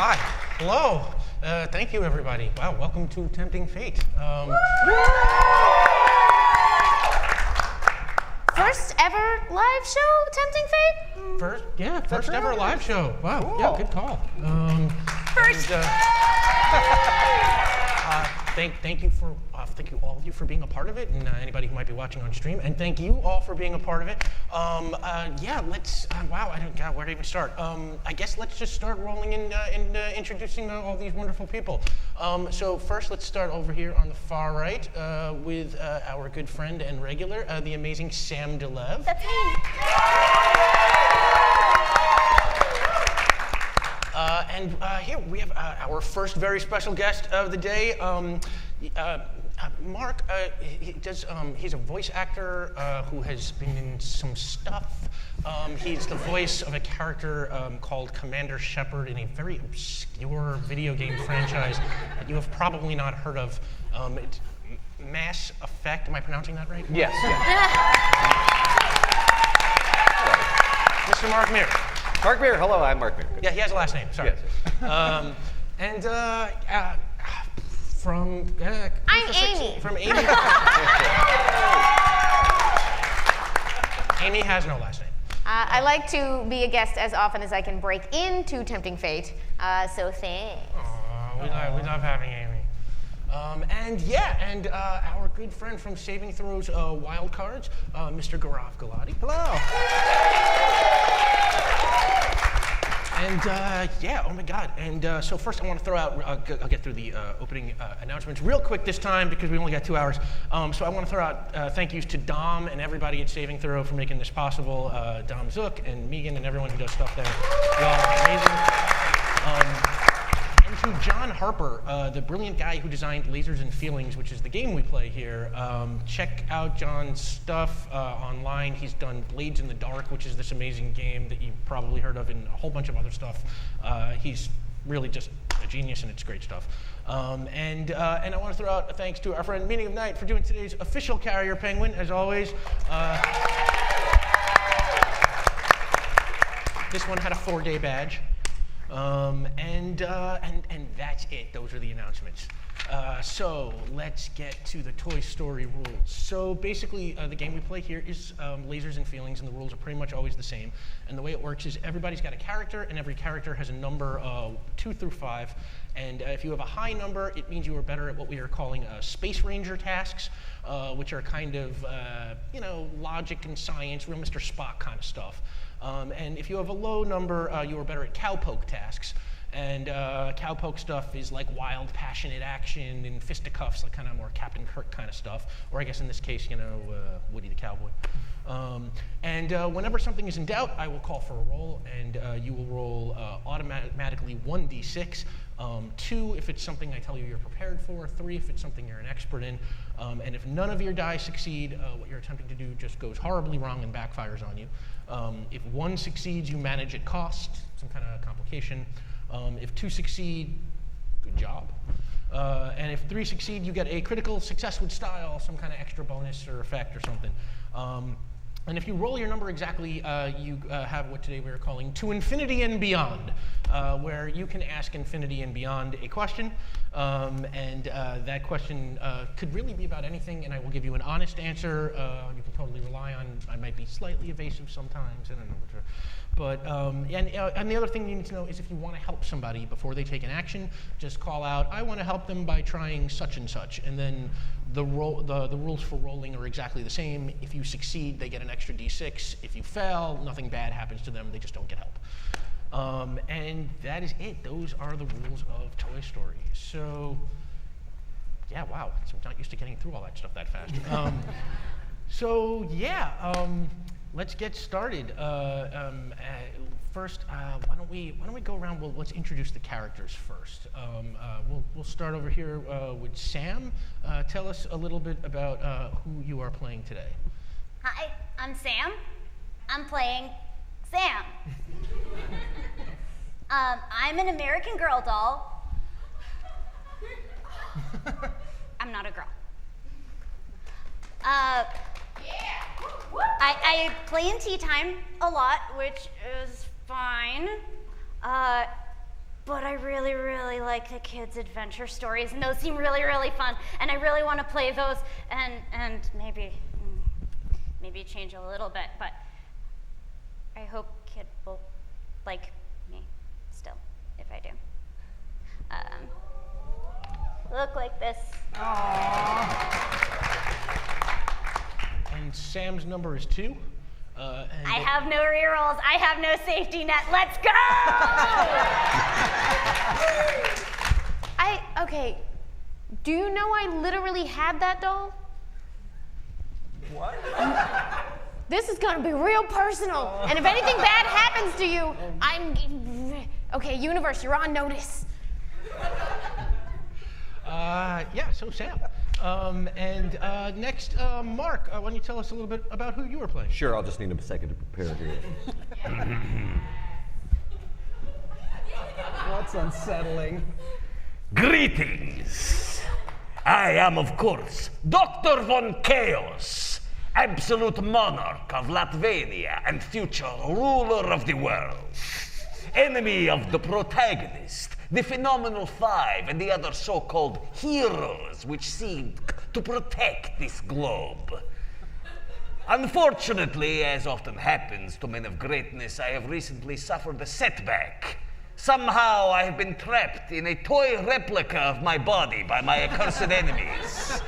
Hi. Hello. Thank you, everybody. Wow, welcome to Tempting Fate. First ever live show, Tempting Fate? First ever live show. Wow, Cool. yeah, good call. First. Thank you all of you for being a part of it, and anybody who might be watching on stream, and thank you all for being a part of it. Let's. Wow, I don't. God, where to even start? I guess let's just start rolling in and introducing all these wonderful people. So first, let's start over here on the far right with our good friend and regular, the amazing Sam DeLev. That's me. And here we have our first very special guest of the day, Mark. He's a voice actor who has been in some stuff. He's the voice of a character called Commander Shepard in a very obscure video game franchise that you have probably not heard of. It's Mass Effect. Am I pronouncing that right? Yes. Mr. Mark Meir. Mark Meir. Hello, I'm Mark Meir. Yeah, he has a last name. Sorry. Yes. From I'm Amy. From Amy. Amy has no last name. I like to be a guest as often as I can break into Tempting Fate, so thanks. We love having Amy. And our good friend from Saving Throws Wild Cards, Mr. Gaurav Gulati. Hello. And oh my God. And so first I want to throw out, I'll get through the opening announcements real quick this time because we only got 2 hours. So I want to throw out thank yous to Dom and everybody at Saving Throw for making this possible. Dom Zook and Megan and everyone who does stuff there. Y'all are amazing. And to John Harper, the brilliant guy who designed Lasers and Feelings, which is the game we play here. Check out John's stuff online. He's done Blades in the Dark, which is this amazing game that you've probably heard of, and a whole bunch of other stuff. He's really just a genius, and it's great stuff. And I want to throw out a thanks to our friend Meaning of Night for doing today's official Carrier Penguin, as always. This one had a 4-day badge. And that's it. Those are the announcements. So let's get to the Toy Story rules. So basically, the game we play here is Lasers and Feelings, and the rules are pretty much always the same. And the way it works is everybody's got a character, and every character has a number 2 through 5. And if you have a high number, it means you are better at what we are calling Space Ranger tasks, which are kind of, logic and science, real Mr. Spock kind of stuff. And if you have a low number, you are better at cowpoke tasks. And cowpoke stuff is like wild, passionate action and fisticuffs, like kind of more Captain Kirk kind of stuff. Or I guess in this case, Woody the Cowboy. Whenever something is in doubt, I will call for a roll, and you will roll automatically 1d6. 2 if it's something I tell you you're prepared for. 3 if it's something you're an expert in. And if none of your die succeed, what you're attempting to do just goes horribly wrong and backfires on you. If 1 succeeds, you manage at cost, some kind of complication. If 2 succeed, good job. And if 3 succeed, you get a critical success with style, some kind of extra bonus or effect or something. And if you roll your number exactly, you have what today we are calling To Infinity and Beyond, where you can ask Infinity and Beyond a question, and that question could really be about anything, and I will give you an honest answer. You can totally rely on. I might be slightly evasive sometimes. I don't know what to. But and the other thing you need to know is if you want to help somebody before they take an action, just call out, I want to help them by trying such and such, and then the rules for rolling are exactly the same. If you succeed, they get an extra d6. If you fail, nothing bad happens to them. They just don't get help. And that is it. Those are the rules of Toy Story. So, yeah, wow. I'm not used to getting through all that stuff that fast. Let's get started. First, why don't we go around? Well, let's introduce the characters first. We'll start over here with Sam. Tell us a little bit about who you are playing today. Hi, I'm Sam. I'm playing Sam. I'm an American Girl doll. I'm not a girl. I play in tea time a lot, which is fine. But but I really, really like the kids' adventure stories, and those seem really, really fun, and I really want to play those, and maybe change a little bit, but I hope Kid will like me still, if I do. Look like this. And Sam's number is 2. I have no rerolls. I have no safety net. Let's go! Okay. Do you know I literally had that doll? What? This is gonna be real personal. And if anything bad happens to you, okay, universe, you're on notice. Yeah, so Sam. Next, Mark, why don't you tell us a little bit about who you were playing? Sure, I'll just need a second to prepare here. What's unsettling? Greetings. I am, of course, Dr. Von Chaos, absolute monarch of Latvania and future ruler of the world. Enemy of the protagonist, the Phenomenal Five, and the other so-called heroes which seemed to protect this globe. Unfortunately, as often happens to men of greatness, I have recently suffered a setback. Somehow I have been trapped in a toy replica of my body by my accursed enemies.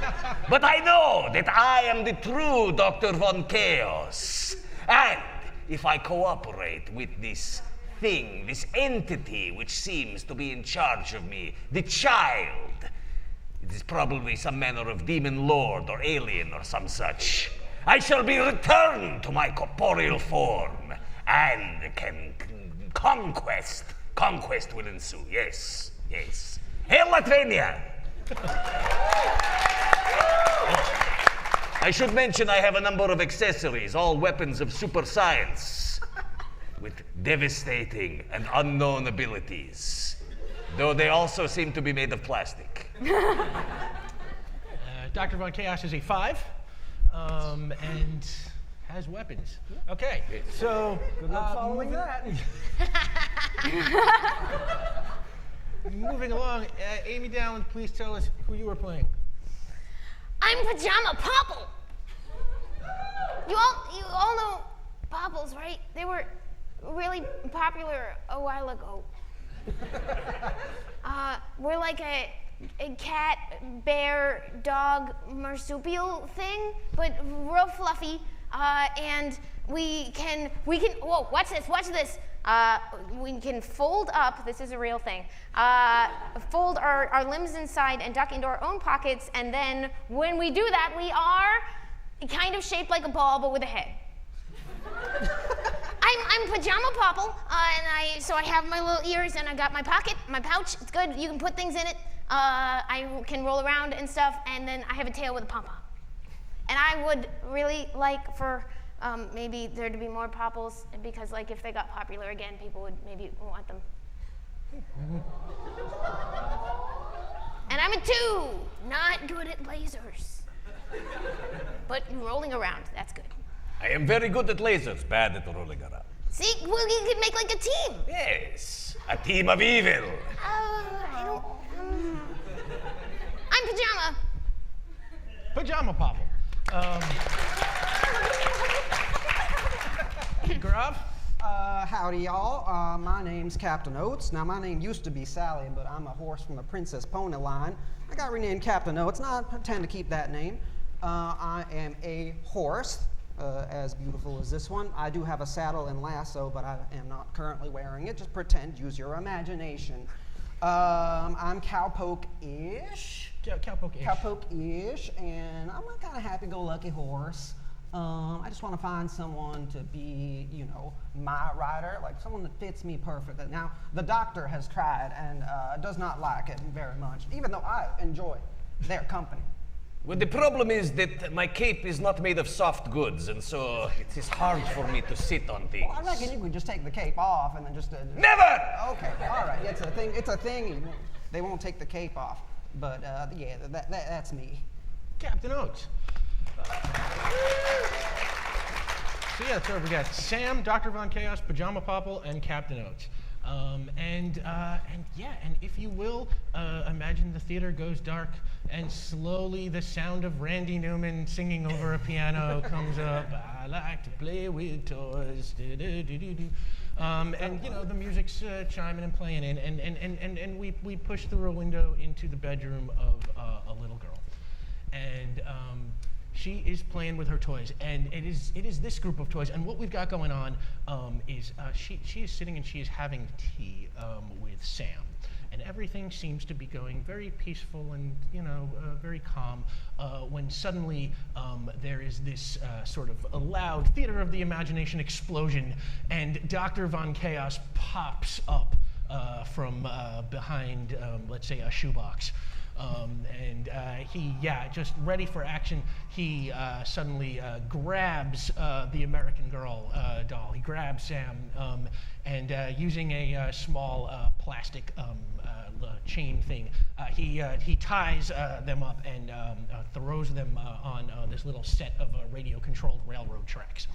But I know that I am the true Dr. Von Chaos. And if I cooperate with this thing, this entity which seems to be in charge of me, the child, it is probably some manner of demon lord or alien or some such, I shall be returned to my corporeal form and can Conquest will ensue, yes. Hail Latvania! I should mention I have a number of accessories, all weapons of super science, with devastating and unknown abilities, though they also seem to be made of plastic. Dr. Von Chaos is a 5, and has weapons. Okay, so Good luck following that. moving along, Amy Dowland, please tell us who you were playing. I'm Pajama Popple. You all know Popples, right? They were really popular a while ago. We're like a cat, bear, dog, marsupial thing, but real fluffy. And we can, whoa, watch this. We can fold up, this is a real thing, fold our limbs inside and duck into our own pockets, and then when we do that, we are kind of shaped like a ball, but with a head. I'm Pajama Popple, so I have my little ears, and I got my pocket, my pouch, it's good, you can put things in it, I can roll around and stuff, and then I have a tail with a pom-pom. And I would really like for maybe there to be more Popples, because like if they got popular again, people would maybe want them. And I'm a 2, not good at lasers. But rolling around, that's good. I am very good at lasers, bad at rolling around. See, well, you could make like a team. Yes, a team of evil. I don't, I'm Pajama. Pajama Popple. Grav? Howdy, y'all. My name's Captain Oates. Now, my name used to be Sally, but I'm a horse from the Princess Pony line. I got renamed Captain Oates, and I intend to keep that name. I am a horse, as beautiful as this one. I do have a saddle and lasso, but I am not currently wearing it. Just pretend, use your imagination. I'm cowpoke-ish. Cowpoke-ish. Cowpoke-ish, and I'm a kind of happy-go-lucky horse. I just want to find someone to be, my rider, like someone that fits me perfectly. Now, the doctor has tried and does not like it very much, even though I enjoy their company. Well, the problem is that my cape is not made of soft goods, and so it is hard for me to sit on things. Well, I reckon you could just take the cape off and then just... Never! Okay, all right, it's a thing. It's a thing. They won't take the cape off, but yeah, that's me. Captain Oates. So yeah, so we got Sam, Dr. Von Chaos, Pajama Popple, and Captain Oates. And if you will, imagine the theater goes dark, and slowly the sound of Randy Newman singing over a piano comes up. I like to play with toys. Do-do-do-do-do. And the music's chiming and playing in, and we push through a window into the bedroom of a little girl, and she is playing with her toys, and it is this group of toys. And what we've got going on is she is sitting and she is having tea with Sam, and everything seems to be going very peaceful and very calm. When suddenly there is this sort of a loud theater of the imagination explosion, and Dr. Von Chaos pops up from behind, let's say, a shoebox. He, just ready for action, he suddenly grabs the American Girl doll. He grabs Sam, and using a small plastic chain thing, he ties them up and throws them on this little set of radio-controlled railroad tracks.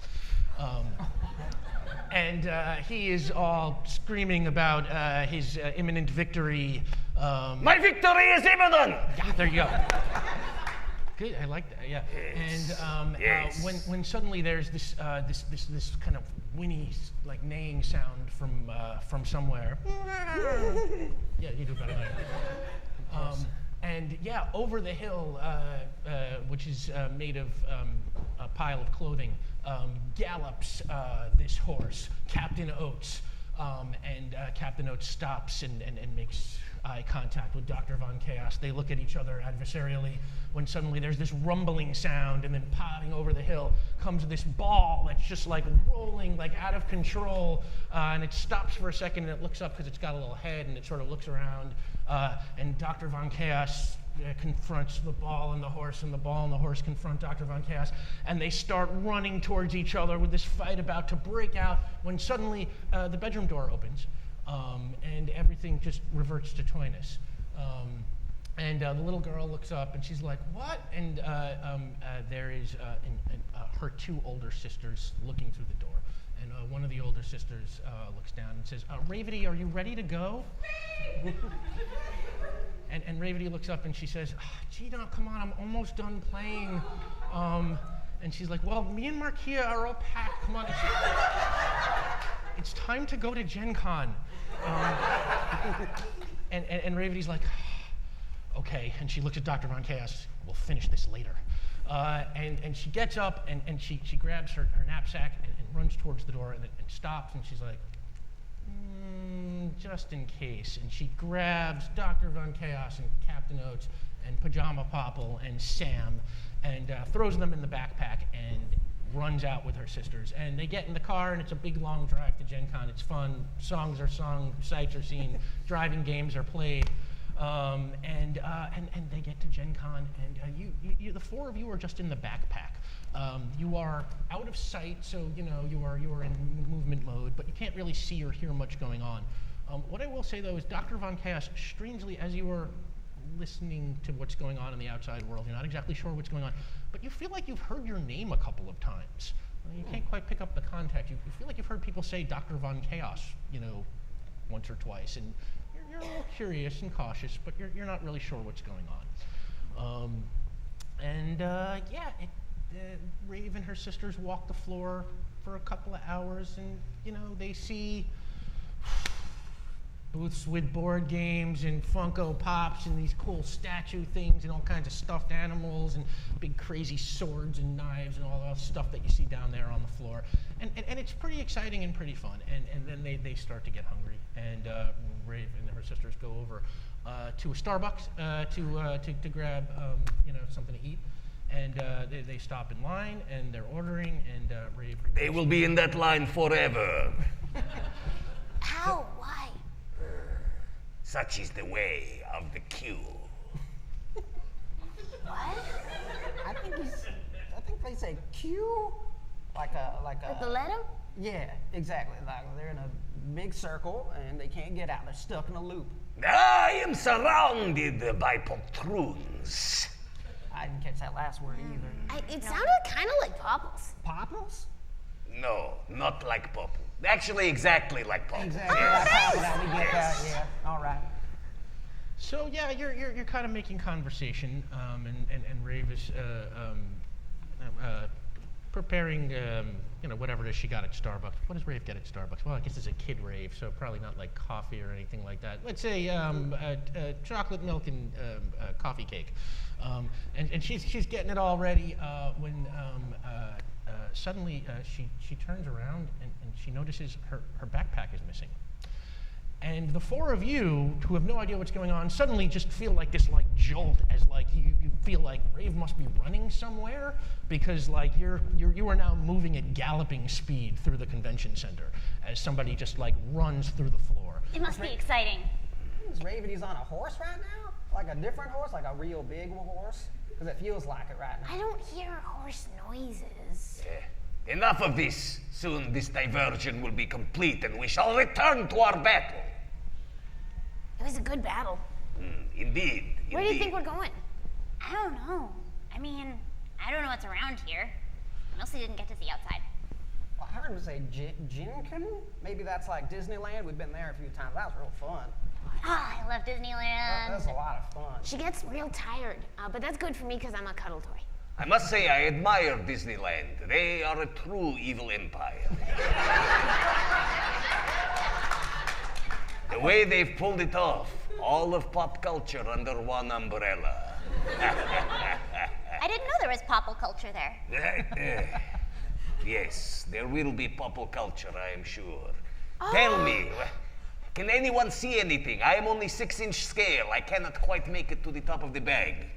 He is all screaming about his imminent victory. My victory is imminent! Yeah, there you go. Good, I like that. Yeah. Yes. And Yes. when suddenly there's this kind of whinny, like neighing sound from somewhere. Yeah, you do better than I do. And over the hill, which is made of a pile of clothing, gallops this horse, Captain Oates. And Captain Oates stops and makes eye contact with Dr. Von Chaos. They look at each other adversarially when suddenly there's this rumbling sound, and then popping over the hill comes this ball that's just like rolling like out of control, and it stops for a second and it looks up because it's got a little head, and it sort of looks around, and Dr. Von Chaos confronts the ball and the horse, and the ball and the horse confront Dr. Von Chaos, and they start running towards each other with this fight about to break out, when suddenly the bedroom door opens, and everything just reverts to toyness. And the little girl looks up and she's like, "What?" And there is her two older sisters looking through the door. And one of the older sisters looks down and says, "Ravity, are you ready to go?" And Ravity looks up and she says, "Gee, no, come on, I'm almost done playing." And she's like, "Well, me and Markia are all packed. Come on. It's time to go to Gen Con." And Ravity's like, "Okay." And she looks at Dr. Von Chaos. "We'll finish this later." And she gets up and she grabs her knapsack and runs towards the door and stops, and she's like, "Just in case." And she grabs Dr. Von Chaos and Captain Oates and Pajama Popple and Sam and throws them in the backpack and runs out with her sisters. And they get in the car, and it's a big long drive to Gen Con. It's fun. Songs are sung, sights are seen, driving games are played. And they get to Gen Con, and you the four of you are just in the backpack. You are out of sight, so you are in movement mode, but you can't really see or hear much going on. What I will say though is Dr. Von Chaos, strangely, as you are listening to what's going on in the outside world, you're not exactly sure what's going on, but you feel like you've heard your name a couple of times. You can't quite pick up the context. You feel like you've heard people say Dr. Von Chaos, once or twice, and you're a little curious and cautious, but you're not really sure what's going on. Rave and her sisters walk the floor for a couple of hours, and they see booths with board games and Funko Pops and these cool statue things and all kinds of stuffed animals and big crazy swords and knives and all that stuff that you see down there on the floor. And it's pretty exciting and pretty fun. And then they start to get hungry, and Rave and her sisters go over to a Starbucks to grab something to eat. And they stop in line and they're ordering, and Rave... They will be in that line forever. How? Why? Such is the way of the queue. What? I think they say Q, like a The letter? Yeah, exactly. Like they're in a big circle and they can't get out. They're stuck in a loop. I am surrounded by poltroons. I didn't catch that last word either. It sounded kind of like Popples. Popples? No, not like Popu. Actually, exactly like Popu. Exactly. Yes. Like that. We get that. Yeah. All right. So yeah, you're kind of making conversation, and Rave is preparing, whatever it is she got at Starbucks. What does Rave get at Starbucks? Well, I guess it's a kid Rave, so probably not like coffee or anything like that. Let's say chocolate milk and coffee cake. And she's getting it all ready when suddenly she turns around and she notices her backpack is missing. And the four of you, who have no idea what's going on, suddenly just feel like this like jolt, as like you feel like Rave must be running somewhere, because like you are now moving at galloping speed through the convention center as somebody just like runs through the floor. It must be exciting. Is Raven, he's on a horse right now? Like a different horse, like a real big horse? Because it feels like it right now. I don't hear horse noises. Enough of this. Soon this diversion will be complete and we shall return to our battle. It was a good battle. Indeed. Where do you think we're going? I don't know. I mean, I don't know what's around here. I mostly didn't get to see outside. Well, I heard him say Jinkin. Maybe that's like Disneyland. We've been there a few times. That was real fun. Ah, I love Disneyland. That was a lot of fun. She gets real tired, but that's good for me because I'm a cuddle toy. I must say I admire Disneyland. They are a true evil empire. The way they've pulled it off, all of pop culture under one umbrella. I didn't know there was pop culture there. Yes, there will be pop culture, I am sure. Tell me, can anyone see anything? I am only 6-inch scale. I cannot quite make it to the top of the bag.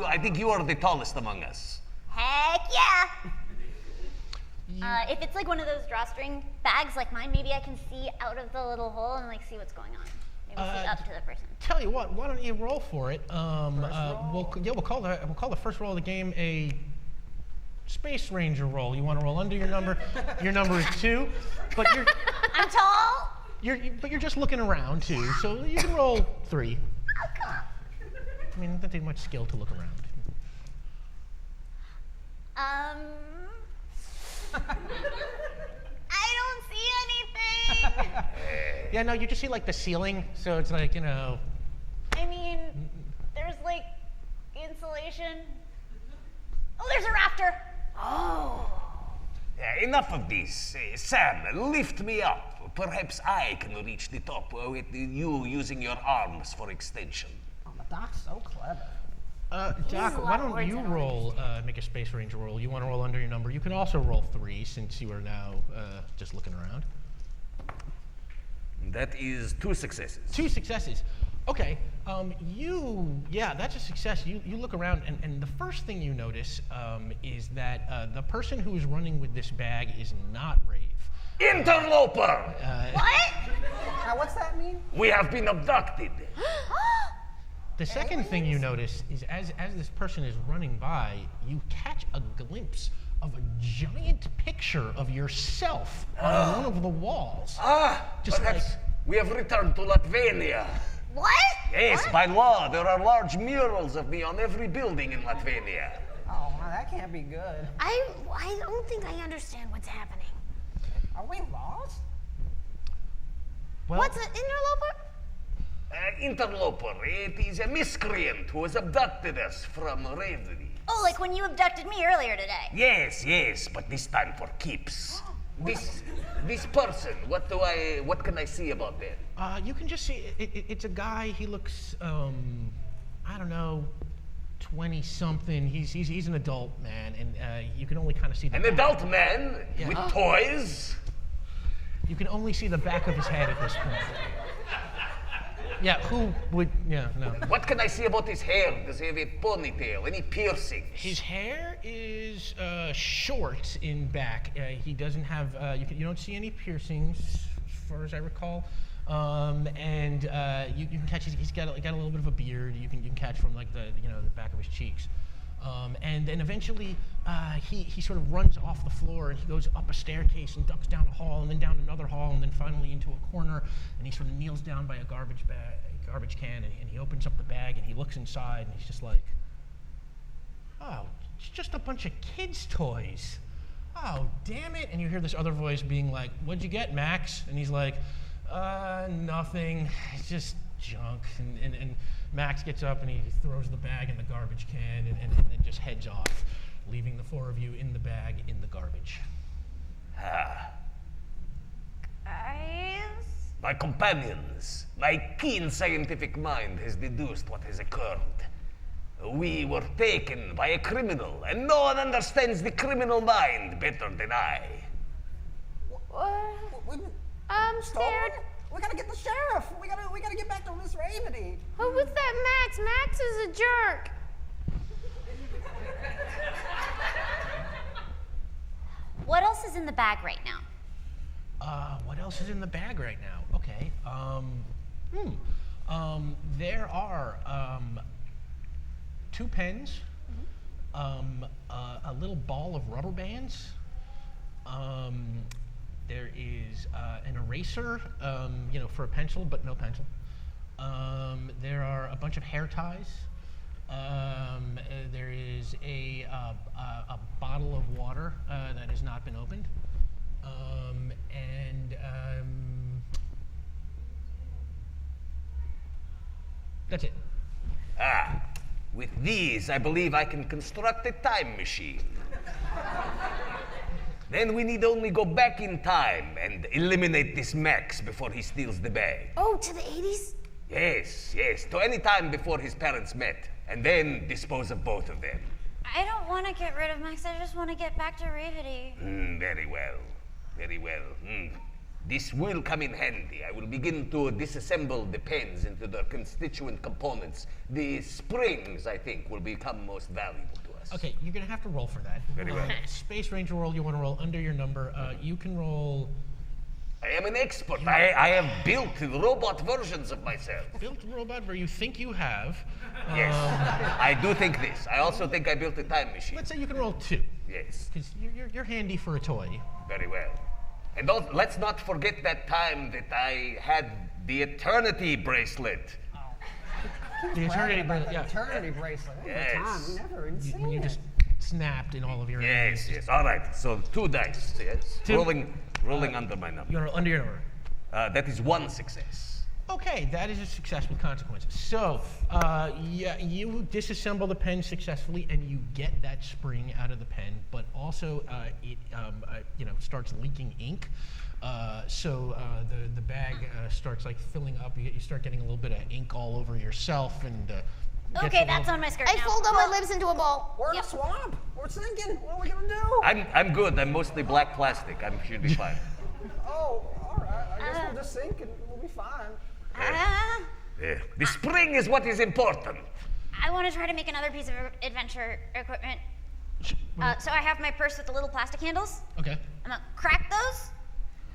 I think you are the tallest among us. Heck yeah! If it's like one of those drawstring bags like mine, maybe I can see out of the little hole and like see what's going on. Maybe see up to the person. Tell you what, why don't you roll for it? We'll call the first roll of the game a Space Ranger roll. You want to roll under your number? Your number is 2, but you're I'm tall. but you're just looking around too, so you can roll 3. I mean, not take much skill to look around. I don't see anything. Yeah, no, you just see like the ceiling, so it's like, I mean, there's like insulation. Oh, there's a rafter. Oh. Enough of this. Sam, lift me up. Perhaps I can reach the top with you using your arms for extension. Oh, the Doc's so clever. Doc, why don't you roll, make a Space Ranger roll? You want to roll under your number. You can also roll 3 since you are now just looking around. That is 2 successes. 2 successes. Okay, that's a success. You look around, and the first thing you notice is that the person who is running with this bag is not Rave. Interloper! What? Now, what's that mean? We have been abducted. The second thing you notice is as this person is running by, you catch a glimpse of a giant picture of yourself on one of the walls. Just Perhaps we have returned to Latvania. What? Yes, by law, there are large murals of me on every building in Latvania. Oh, now that can't be good. I don't think I understand what's happening. Are we lost? Well, What's an interloper? Interloper, it is a miscreant who has abducted us from Ravenry. Oh, like when you abducted me earlier today. Yes, but this time for keeps. This person, what can I see about that? you can just see it's a guy. He looks, I don't know, 20-something. He's an adult man, and you can only kind of see the An back. adult man Yeah. with toys? You can only see the back of his head at this point. Yeah, who would? Yeah, no. What can I see about his hair? Does he have a ponytail? Any piercings? His hair is short in back. He doesn't have. You don't see any piercings, as far as I recall. And you can catch. He's got a little bit of a beard. You can catch from like the back of his cheeks. And then eventually he sort of runs off the floor and he goes up a staircase and ducks down a hall and then down another hall and then finally into a corner, and he sort of kneels down by a garbage can, and he opens up the bag and he looks inside and he's just like, oh, it's just a bunch of kids' toys. oh, damn it. And you hear this other voice being like, what'd you get, Max? And he's like, nothing. It's just junk. And Max gets up and he throws the bag in the garbage can and then just heads off, leaving the four of you in the bag in the garbage. Ah. Guys? My companions, my keen scientific mind has deduced what has occurred. We were taken by a criminal, and no one understands the criminal mind better than I. I'm scared. We gotta get the sheriff. We gotta get back to Miss Raveny. Who was that Max? Max is a jerk. What else is in the bag right now? What else is in the bag right now? Okay. There are 2 pens, a little ball of rubber bands. There is an eraser, for a pencil, but no pencil. There are a bunch of hair ties. There is a bottle of water that has not been opened. That's it. Ah, with these, I believe I can construct a time machine. Then we need only go back in time and eliminate this Max before he steals the bag. Oh, to the 80s? Yes, to any time before his parents met, and then dispose of both of them. I don't want to get rid of Max. I just want to get back to Raveny. Very well. This will come in handy. I will begin to disassemble the pens into their constituent components. The springs, I think, will become most valuable to us. Okay, you're gonna have to roll for that. Very well. Space Ranger roll, you wanna roll under your number. You can roll... I am an expert. I have built robot versions of myself. Built a robot where you think you have. Yes, I do think this. I also think I built a time machine. Let's say you can roll 2. Yes, Because you're handy for a toy. very well. And let's not forget that time that I had the Eternity bracelet. The eternity bracelet, yeah. Eternity bracelet. That was Yes. a time. We never even seen When you it. just snapped in all of your enemies. Yes. All right. So 2 dice. Yes. 2. Rolling under my number. You wanna roll under your number. That is 1 success. Okay, that is a success with consequences. So, you disassemble the pen successfully, and you get that spring out of the pen. But also, it starts leaking ink. So the bag starts like filling up. You start getting a little bit of ink all over yourself, and Okay, that's on my skirt I now. fold up my lips into a ball. We're in a swamp. We're sinking. What are we gonna do? I'm good. I'm mostly black plastic. I should be fine. Oh, all right. I guess we'll just sink and we'll be fine. The spring is what is important. I want to try to make another piece of adventure equipment. So I have my purse with the little plastic handles. Okay. I'm gonna crack those,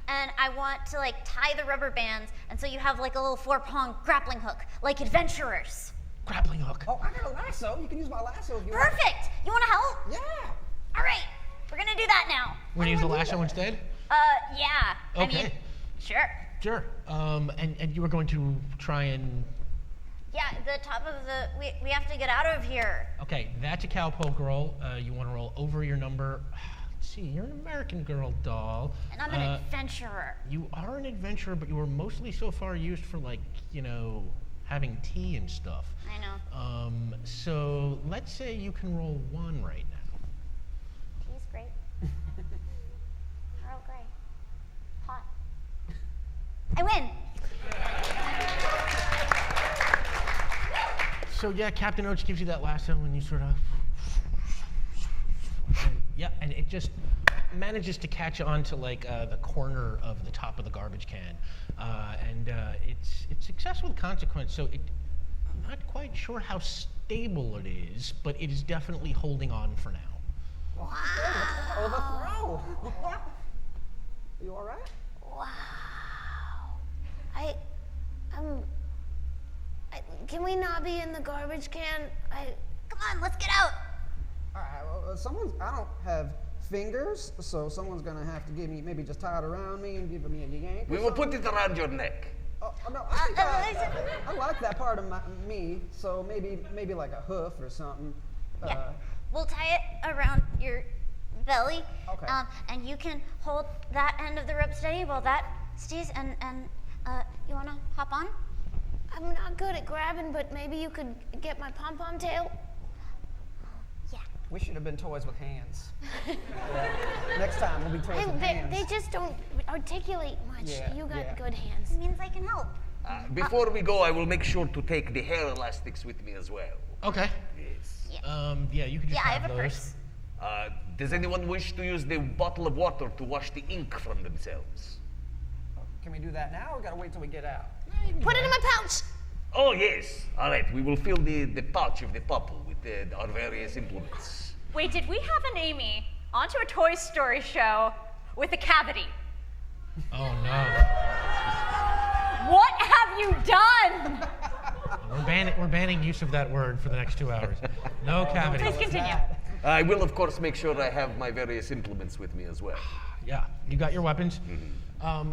and I want to like tie the rubber bands, and so you have like a little 4-prong grappling hook, like adventurers. Grappling hook. Oh, I got a lasso. You can use my lasso if you want. Perfect. You want to help? Yeah. All right, we're gonna do that now. Want to use the lasso instead? Yeah. I mean, Okay. sure. Sure. And you were going to try and... Yeah, the top of the. We have to get out of here. Okay, that's a cowpole girl. You want to roll over your number. Let's see, you're an American Girl doll. And I'm an adventurer. You are an adventurer, but you were mostly so far used for having tea and stuff. I know. So let's say you can roll 1 right now. He's great. Earl Grey. Hot. I win. So yeah, Captain Oates gives you that lasso and you sort of... and it just manages to catch on to the corner of the top of the garbage can. It's successful with consequence, so I'm not quite sure how stable it is, but it is definitely holding on for now. Overthrow. You all right? Wow. Can we not be in the garbage can? Come on, let's get out. All right. Well, I don't have fingers, so someone's gonna have to give me, maybe just tie it around me and give me a yank. We will put it around your neck. Oh no, I think I like that part of me, so maybe like a hoof or something. Yeah. We'll tie it around your belly. Okay. And you can hold that end of the rope steady while that stays. And you wanna hop on? I'm not good at grabbing, but maybe you could get my pom-pom tail. Yeah. We should have been toys with hands. Next time we'll be toys with hands. They just don't articulate much. Yeah, You got yeah. good hands. It means I can help. Before we go, I will make sure to take the hair elastics with me as well. Okay. Yes. Yeah, you can just Yeah, I have a those. purse. Does anyone wish to use the bottle of water to wash the ink from themselves? Can we do that now, or we gotta wait till we get out? Put it in my pouch. Oh, yes. All right, we will fill the pouch of the popple with our various implements. Wait, did we have an Amy onto a Toy Story show with a cavity? Oh no. What have you done? We're banning use of that word for the next 2 hours. No cavity. Please continue. I will, of course, make sure I have my various implements with me as well. Yeah, you got your weapons.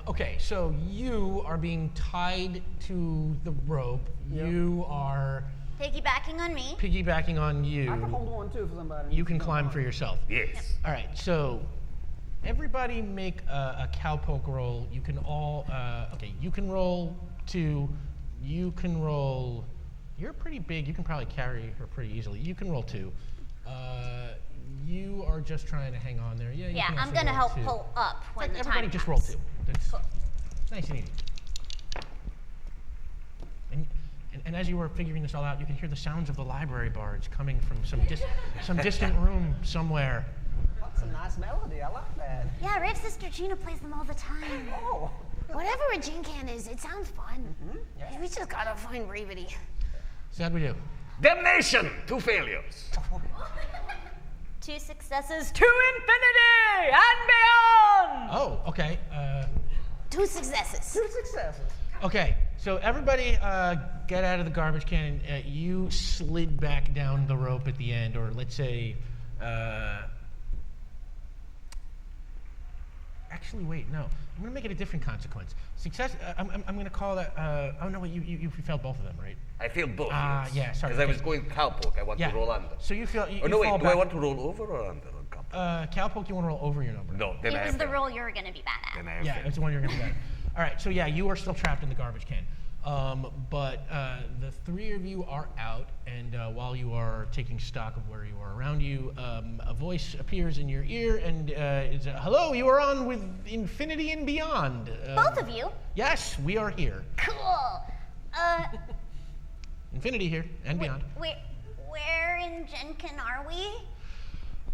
Okay, so you are being tied to the rope. You are Piggybacking on me. piggybacking on you. I can hold on too for somebody. You can climb for yourself. Yes. All right, so everybody make a cowpoke roll. You can all, okay, you can roll 2. You can roll, you're pretty big. You can probably carry her pretty easily. You can roll 2. You are just trying to hang on there. Yeah, you Yeah, can I'm also gonna roll help 2. pull up when Like, the everybody time just comes. roll 2. That's nice and easy. And as you were figuring this all out, you can hear the sounds of the library bards coming from some distant room somewhere. That's a nice melody. I like that. Yeah, Rave's sister Gina plays them all the time. Oh. Whatever a gin can is, it sounds fun. We just gotta find Ravity. So how'd we do? Damnation! 2 failures. 2 successes. To infinity and beyond! Oh, okay. 2 successes. 2 successes. Okay, so everybody get out of the garbage can. You slid back down the rope at the end, or let's say, actually, wait, no. I'm gonna make it a different consequence. Success, I'm gonna call that, oh no, wait, you failed both of them, right? I failed both. Yeah, sorry. Because I okay. was going cowpoke. I want Yeah. to roll under. So you feel, you, Oh, no, you wait. fall Do back. I want to roll over or under on cowpoke? Cowpoke, you wanna roll over your number. No, then I It was have the failed. role you were gonna be bad at. Then I have Yeah, failed. it's the one you're gonna be at. All right, so yeah, you are still trapped in the garbage can. But the 3 of you are out, and while you are taking stock of where you are around you, a voice appears in your ear, and it's hello, you are on with Infinity and Beyond. Both of you? Yes, we are here. Cool. Infinity here and Beyond. Where in Genkin are we?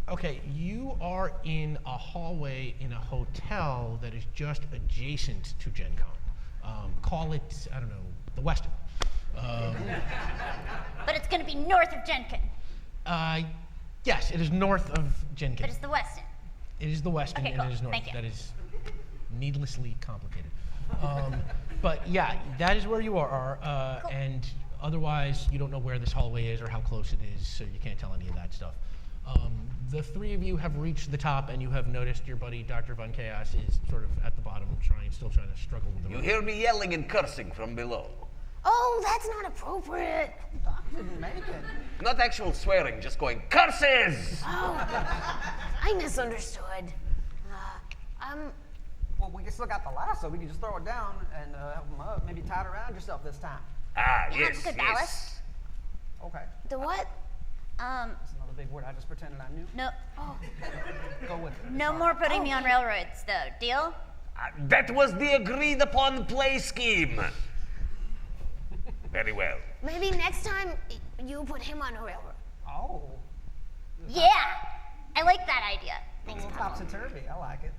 Okay, you are in a hallway in a hotel that is just adjacent to Gen Con. Call it, I don't know, the Westin. But it's gonna be north of Genkin. Yes, it is north of Gen But Con. it's the Westin. It is the Westin Okay, and cool. it is north. Thank you. That is needlessly complicated. But yeah, that is where you are. Cool. And otherwise, you don't know where this hallway is or how close it is, so you can't tell any of that stuff. The 3 of you have reached the top, and you have noticed your buddy Dr. Von Chaos is sort of at the bottom, still trying to struggle with the You rope. hear me yelling and cursing from below. Oh, that's not appropriate. Doc didn't make it. Not actual swearing, just going, curses! I misunderstood. Well, we still got the lasso. We can just throw it down and help him up. Maybe tie it around yourself this time. Ah, Yeah, yes, good yes. ballast. Okay. The what? That's another big word I just pretended I knew. No, Go with it. no more putting me on railroads, though. Deal? That was the agreed upon play scheme. Very well. Maybe next time you put him on a railroad. Oh. Yeah, I like that idea. A little topsy-turvy. I like it.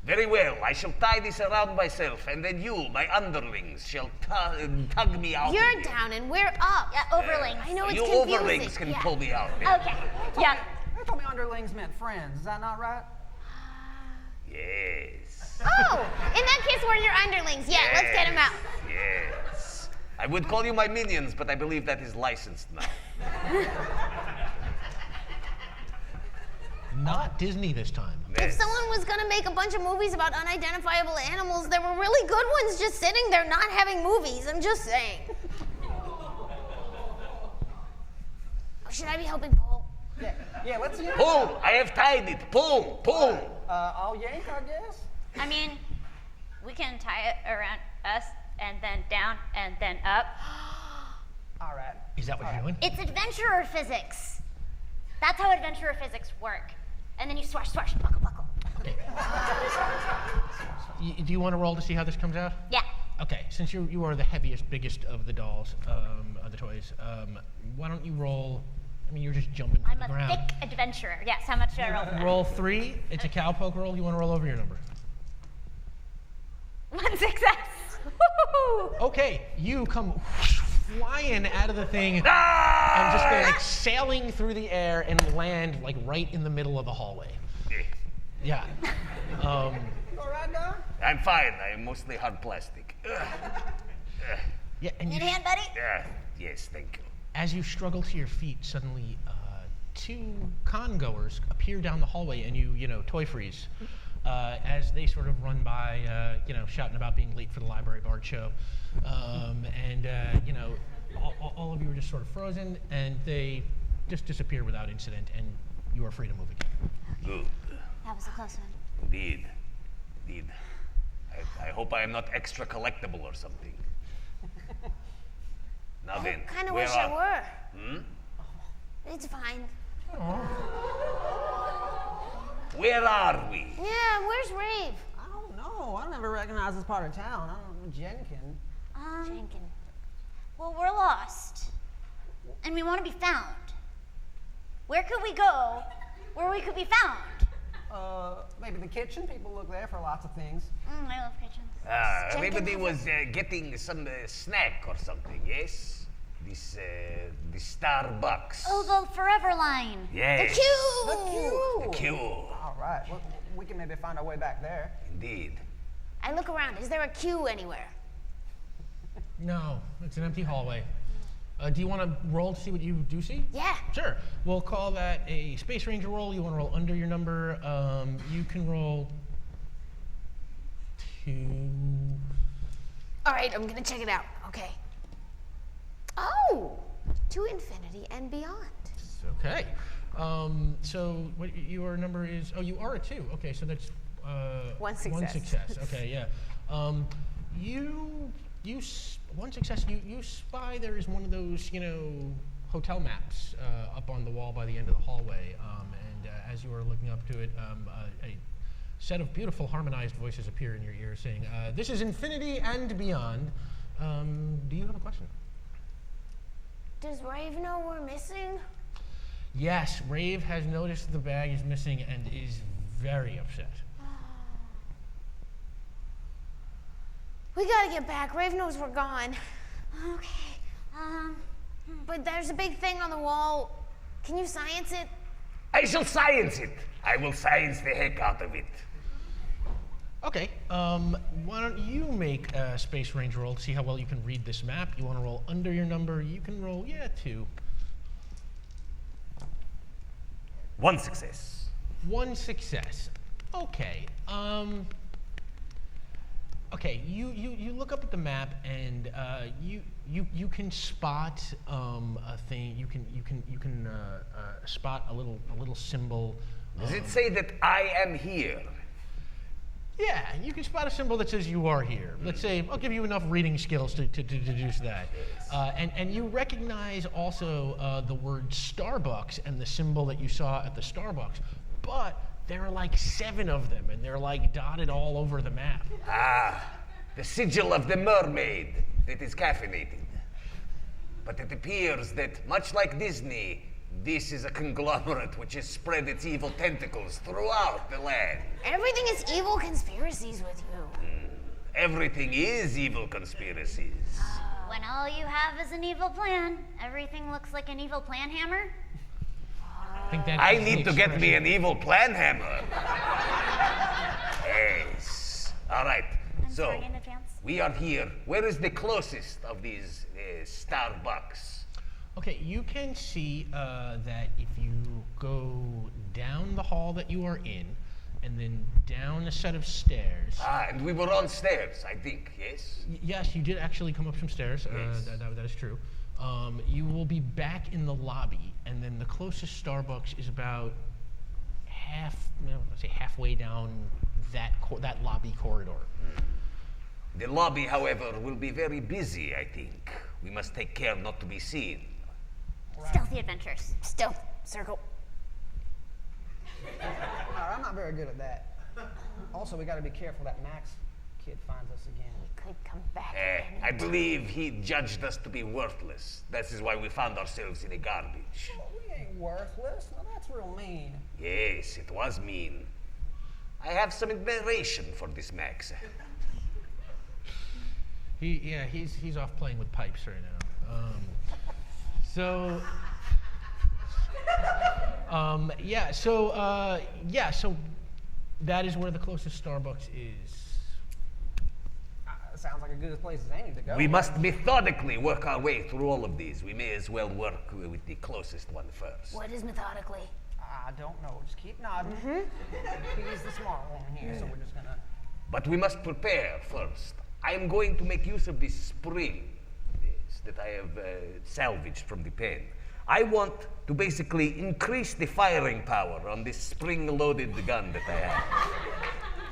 Very well. I shall tie this around myself, and then you, my underlings, shall tug me out. You're of here. down and we're up. Yeah, overlings. I know it's You confusing. overlings can Yeah. pull me out. Okay. Yeah. They told me underlings meant friends. Is that not right? Yes. Oh, in that case, we're your underlings. Yeah, let's get him out. Yes. I would call you my minions, but I believe that is licensed now. Not Disney this time. If Yes. someone was gonna make a bunch of movies about unidentifiable animals, there were really good ones just sitting there not having movies. I'm just saying. Should I be helping Paul? Yeah, let's yank. Pull! I have tied it. Pull! Pull! I'll yank, I guess. I mean, we can tie it around us and then down and then up. All right. Is that what you're doing? It's adventurer physics. That's how adventurer physics work. And then you swash, swash, buckle, buckle. Do you want to roll to see how this comes out? Yeah. Okay, since you are the heaviest, biggest of the dolls, of the toys, why don't you roll? I mean, you're just jumping to I'm the a ground. thick adventurer. Yes, how much should I roll for that? Roll 3. It's a cowpoke roll. You want to roll over your number? 1 success. Woo-hoo. Okay, you come flying out of the thing and just go like sailing through the air and land like right in the middle of the hallway. Yeah. All right, Don? I'm fine. I am mostly hard plastic. Yeah, and Need a hand, buddy? Yes, thank you. as you struggle to your feet, suddenly 2 con-goers appear down the hallway, and you toy freeze as they sort of run by, shouting about being late for the library bard show, and all of you are just sort of frozen, and they just disappear without incident, and you are free to move again. Good. That was a close one. Indeed. Indeed. I hope I am not extra collectible or something. Now then, Kind of where wish I are- were. It's fine. Where are we? Yeah, where's Rave? I don't know. I never recognized this part of town. I don't know. Jenkin. Jenkins. Well, we're lost. And we want to be found. Where could we go where we could be found? Maybe the kitchen. People look there for lots of things. I love kitchens. Everybody was getting some snack or something, yes? The Starbucks. Oh, the Forever line. Yes. The Queue. All right. Well, we can maybe find our way back there. Indeed. I look around. Is there a queue anywhere? No, it's an empty hallway. Do you want to roll to see what you do see? Yeah. Sure. We'll call that a Space Ranger roll. You want to roll under your number. You can roll 2. All right, I'm gonna check it out. Okay. Oh, to infinity and beyond. Okay. So what your number is? Oh, you are a 2. Okay, so that's One One success. success. Okay, yeah. One success. You spy there is one of those hotel maps up on the wall by the end of the hallway, and as you are looking up to it, a set of beautiful harmonized voices appear in your ear saying, "This is infinity and beyond." Do you have a question? Does Rave know we're missing? Yes, Rave has noticed the bag is missing and is very upset. We gotta get back. Rave knows we're gone. Okay. But there's a big thing on the wall. Can you science it? I shall science it. I will science the heck out of it. Okay, why don't you make a Space Ranger roll to see how well you can read this map? You want to roll under your number? You can roll, 2. 1 success. 1 success. Okay. Okay. You look up at the map and you can spot a thing. You can spot a little symbol. Does it say that I am here? Yeah, you can spot a symbol that says you are here. Let's say I'll give you enough reading skills to deduce that. And you recognize also the word Starbucks and the symbol that you saw at the Starbucks, but there are like 7 of them, and they're like dotted all over the map. The sigil of the mermaid that is caffeinated. But it appears that, much like Disney, this is a conglomerate which has spread its evil tentacles throughout the land. Everything is evil conspiracies with you. Everything is evil conspiracies. When all you have is an evil plan, everything looks like an evil plan hammer. I need to get me an evil plan hammer. Yes. All right. I'm So, sorry in advance. we are here. Where is the closest of these Starbucks? Okay, you can see that if you go down the hall that you are in, and then down a set of stairs. And we were on stairs, I think, yes? Yes, you did actually come up some stairs. Yes. That is true. You will be back in the lobby, and then the closest Starbucks is about halfway down that lobby corridor. The lobby, however, will be very busy, I think. We must take care not to be seen. Stealthy adventures. Stealth circle. I'm not very good at that. Also, we got to be careful that Max kid finds us again. Could come back. I believe he judged us to be worthless. That is why we found ourselves in the garbage. Well, we ain't worthless. Now that's real mean. Yes, it was mean. I have some admiration for this Max. He's off playing with pipes right now. So that is where the closest Starbucks is. Sounds like a good place as any to go. We must methodically work our way through all of these. We may as well work with the closest one first. What is methodically? I don't know. Just keep nodding. He's the smart one here, so we're just gonna. But we must prepare first. I am going to make use of this spring that I have salvaged from the pen. I want to basically increase the firing power on this spring-loaded gun that I have.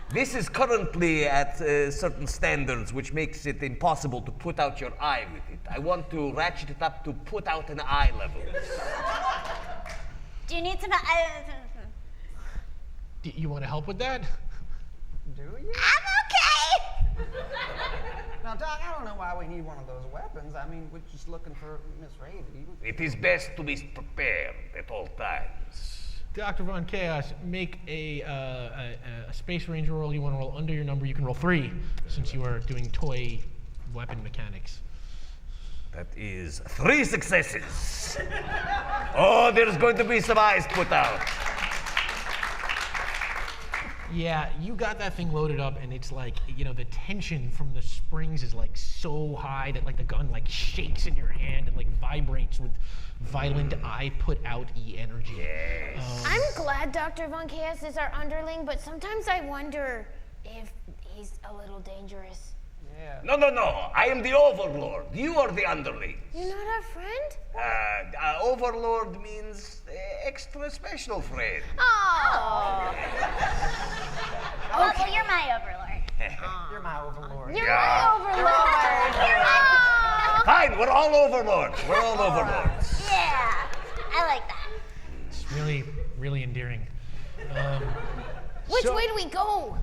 This is currently at certain standards, which makes it impossible to put out your eye with it. I want to ratchet it up to put out an eye level. Do you need some? Do you want to help with that? Do you? I'm okay. Now, Doc, I don't know why we need one of those weapons. I mean, we're just looking for Miss Raby. It is best to be prepared at all times. Dr. Von Chaos, make a Space Ranger roll. You want to roll under your number. You can roll 3, since you are doing toy weapon mechanics. That is 3 successes. Oh, there's going to be some eyes put out. Yeah, you got that thing loaded up, and it's like, the tension from the springs is like so high that like the gun like shakes in your hand and like vibrates with violent eye put out energy. Yes. I'm glad Dr. Von Chaos is our underling, but sometimes I wonder if he's a little dangerous. Yeah. No. I am the Overlord. You are the underling. You're not our friend? Overlord means extra special friend. Oh. Well, you're my overlord. You're my overlord. You're my overlord. You're my Fine, we're all overlords. We're all overlords. Yeah, I like that. It's really, really endearing. Which way do we go?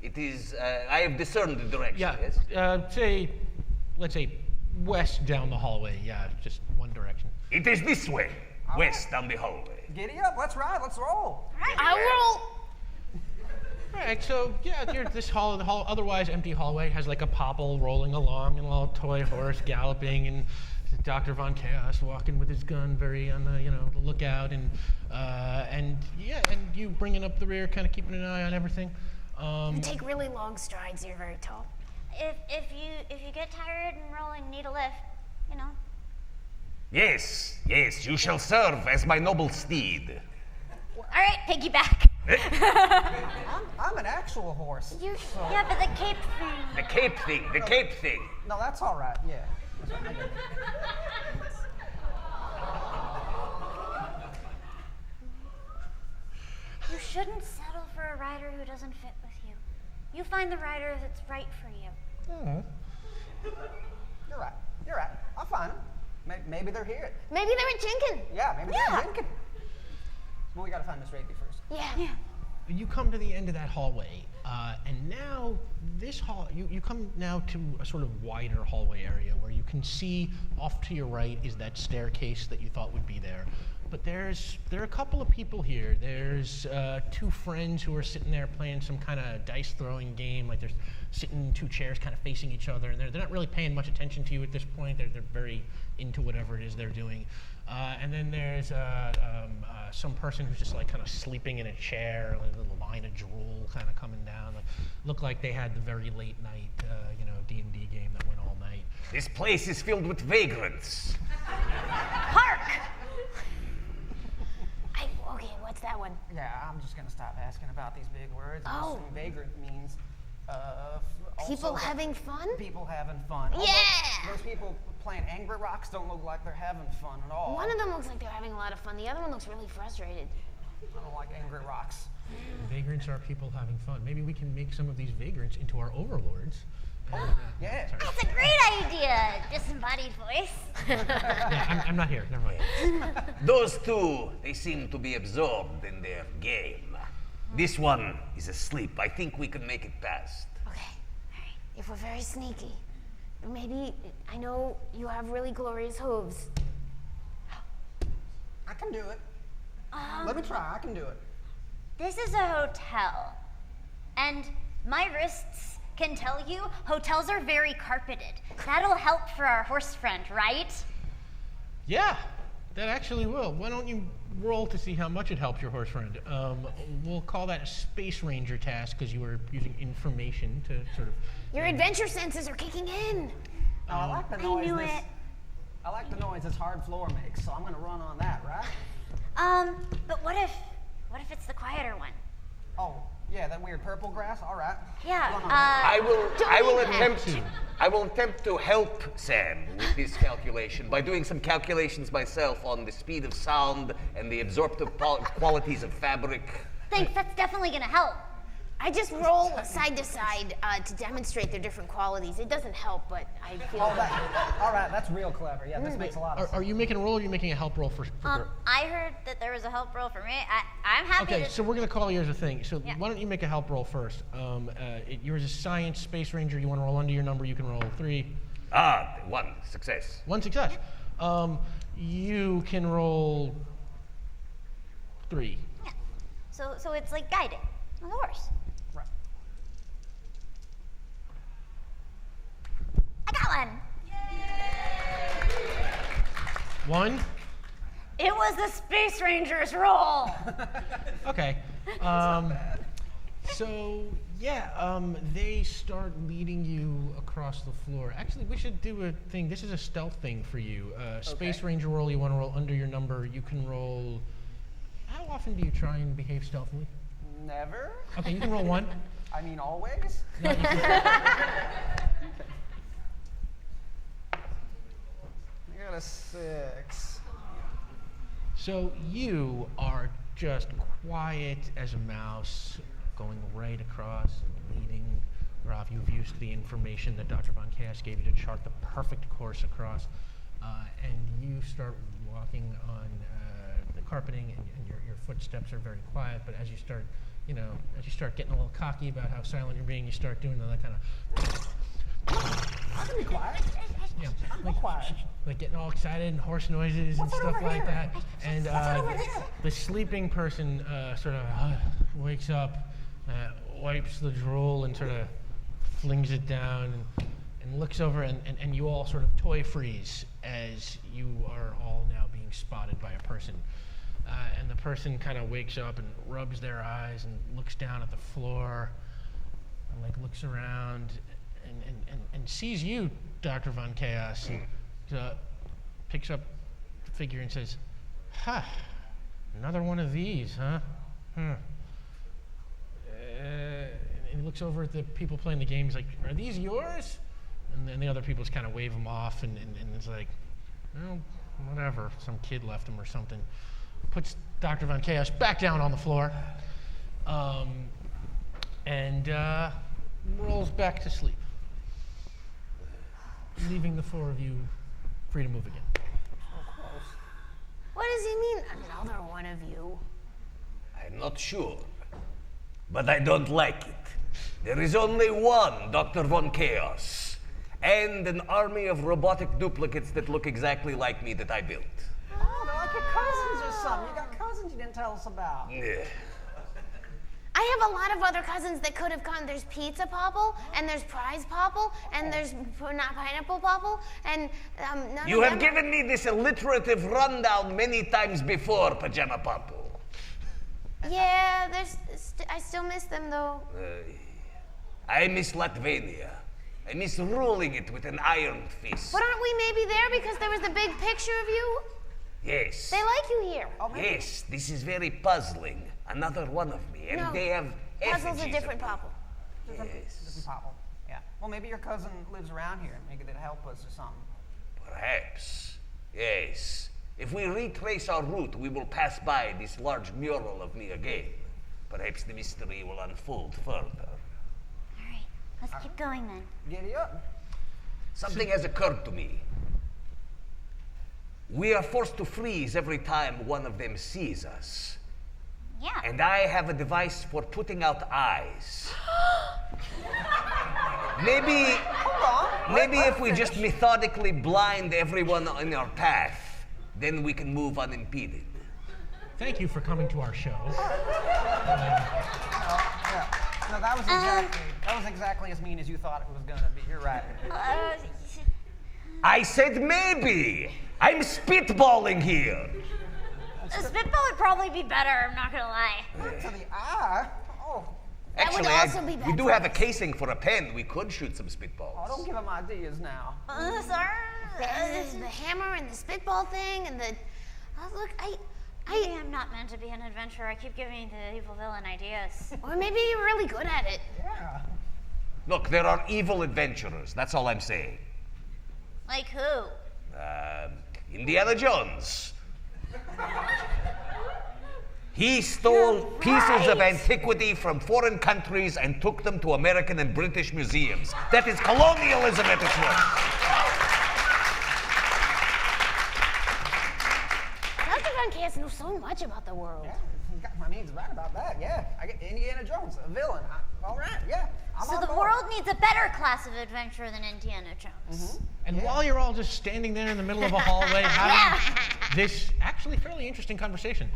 It is, I have discerned the direction, Yeah, yes? let's say west down the hallway. Yeah, just one direction. It is this way, west down the hallway. Giddy up. Let's ride. Let's roll. I roll. All right, so this hall, the otherwise empty hallway has like a popple rolling along and a little toy horse galloping, and Dr. Von Chaos walking with his gun, very on the lookout, and you bringing up the rear, kind of keeping an eye on everything. You take really long strides. You're very tall. If you get tired and rolling, need a lift, Yes, you shall serve as my noble steed. All right, piggyback. I'm an actual horse. Yeah, but the cape thing. The cape thing. No, that's all right. Yeah. I get it. You shouldn't settle for a rider who doesn't fit with you. You find the rider that's right for you. You're right. I'll find them. Maybe they're here. Maybe they're in Chinkin. Yeah, maybe they're drinking. Well, we gotta find Miss Raby first. Yeah. You come to the end of that hallway, and now this hall, you come now to a sort of wider hallway area where you can see off to your right is that staircase that you thought would be there. But there are a couple of people here. There's 2 friends who are sitting there playing some kind of dice throwing game. Like they're sitting in 2 chairs kind of facing each other, and they're not really paying much attention to you at this point. They're very into whatever it is they're doing. And then there's some person who's just like kind of sleeping in a chair, like a little line of drool kind of coming down. Like, look like they had the very late night, D&D game that went all night. This place is filled with vagrants. Hark! Okay, what's that one? Yeah, I'm just gonna stop asking about these big words. I Oh. assume vagrant means People also having fun? people having fun. Yeah! Although those people playing Angry Rocks don't look like they're having fun at all. One of them looks like they're having a lot of fun. The other one looks really frustrated. I don't like Angry Rocks. Vagrants are people having fun. Maybe we can make some of these vagrants into our overlords. And, Yeah. sorry. That's a great idea. Disembodied voice. Yeah, I'm not here. Never mind. Those two, they seem to be absorbed in their game. This one is asleep. I think we can make it past. Okay, all right. If we're very sneaky, maybe, I know you have really glorious hooves. I can do it. Let me try. I can do it. This is a hotel, and my wrists can tell you hotels are very carpeted. That'll help for our horse friend, right? Yeah, that actually will. Why don't you roll to see how much it helps your horse friend? We'll call that a Space Ranger task because you were using information to sort of. Your adventure senses are kicking in. Oh, I like the noise knew this. it. I like the noise this hard floor makes, so I'm gonna run on that, right? But what if it's the quieter one? Oh, yeah, that weird purple grass. All right. Yeah, Run on that. I will Don't attempt to help Sam with this calculation by doing some calculations myself on the speed of sound and the absorptive qualities of fabric. Thanks, that's definitely gonna help. I just roll side to side to demonstrate their different qualities. It doesn't help, but I feel All right, that's real clever. Yeah, this makes a lot of Are you making a roll or are you making a help roll for I heard that there was a help roll for me. I'm happy Okay, to. so we're going to call yours a thing. So Yeah. why don't you make a help roll first? Yours is Science, Space Ranger. You want to roll under your number, you can roll 3. One success. 1 success. You can roll 3. Yeah. So it's like guided on the horse. Right. I got one. 1? It was the Space Ranger's roll. Okay. So yeah, they start leading you across the floor. Actually, we should do a thing. This is a stealth thing for you. Space Ranger roll. You want to roll under your number. You can roll. How often do you try and behave stealthily? Never. Okay, you can roll 1. I mean, always. I got a 6. So you are just quiet as a mouse, going right across, leading Rob. You've used the information that Dr. Von Chaos gave you to chart the perfect course across, and you start walking on the carpeting, and your footsteps are very quiet. But as you start, as you start getting a little cocky about how silent you're being, you start doing that kind of. I can be quiet. Yeah, I'm quiet. like getting all excited and horse noises and What's that stuff over like here? that. And over there? the sleeping person sort of wakes up, wipes the drool, and sort of flings it down and looks over, and you all sort of toy freeze as you are all now being spotted by a person. And the person kind of wakes up and rubs their eyes and looks down at the floor and like looks around and sees you, Dr. Von Chaos, and picks up the figure and says, "Ha, another one of these, huh? And he looks over at the people playing the game. He's like, "Are these yours?" And then the other people just kind of wave them off, and it's like, "Well, whatever. Some kid left them or something." Puts Dr. Von Chaos back down on the floor, and rolls back to sleep, leaving the 4 of you free to move again. What does he mean, another one of you? I'm not sure, but I don't like it. There is only one Dr. Von Chaos, and an army of robotic duplicates that look exactly like me that I built. Oh, they're like your cousins or something. You got cousins you didn't tell us about. Yeah. I have a lot of other cousins that could have come. There's Pizza Popple, and there's Prize Popple, and there's not Pineapple Popple, and none You of have them given me this alliterative rundown many times before, Pajama Papu. Yeah, I still miss them though. I miss Latvania. I miss ruling it with an iron fist. But aren't we maybe there because there was the big picture of you? Yes. They like you here. Yes, this is very puzzling. Another one of me, and No, they have Puzzle's a effigies different of me. Popple. Yes. Popple. Yeah. Well, maybe your cousin lives around here. Maybe they'd help us or something. Perhaps. Yes. If we retrace our route, we will pass by this large mural of me again. Perhaps the mystery will unfold further. All right, let's keep going then. Giddy up. Something has occurred to me. We are forced to freeze every time one of them sees us. Yeah. And I have a device for putting out eyes. Maybe if we just methodically blind everyone in our path, then we can move unimpeded. Thank you for coming to our show. Yeah. No, that was exactly as mean as you thought it was gonna be. You're right. I said maybe. I'm spitballing here. A spitball would probably be better, I'm not gonna lie. To the eye. Oh, That would Actually, also be bad we do for have a us. casing for a pen. We could shoot some spitballs. oh, don't give him ideas now. Sorry. The hammer and the spitball thing and the. Oh, look, Maybe I'm not meant to be an adventurer. I keep giving the evil villain ideas. or maybe you're really good at it. Yeah. Look, there are evil adventurers. That's all I'm saying. Like who? Indiana Jones. He stole pieces of antiquity from foreign countries and took them to American and British museums. That is colonialism at its worst. Dr. Van Cass knows so much about the world. Yeah, I mean, he's right about that. Yeah, I get Indiana Jones, a villain. All right, yeah. I'm So on the board. world needs a better class of adventure than Indiana Jones. And while you're all just standing there in the middle of a hallway having this actually fairly interesting conversation,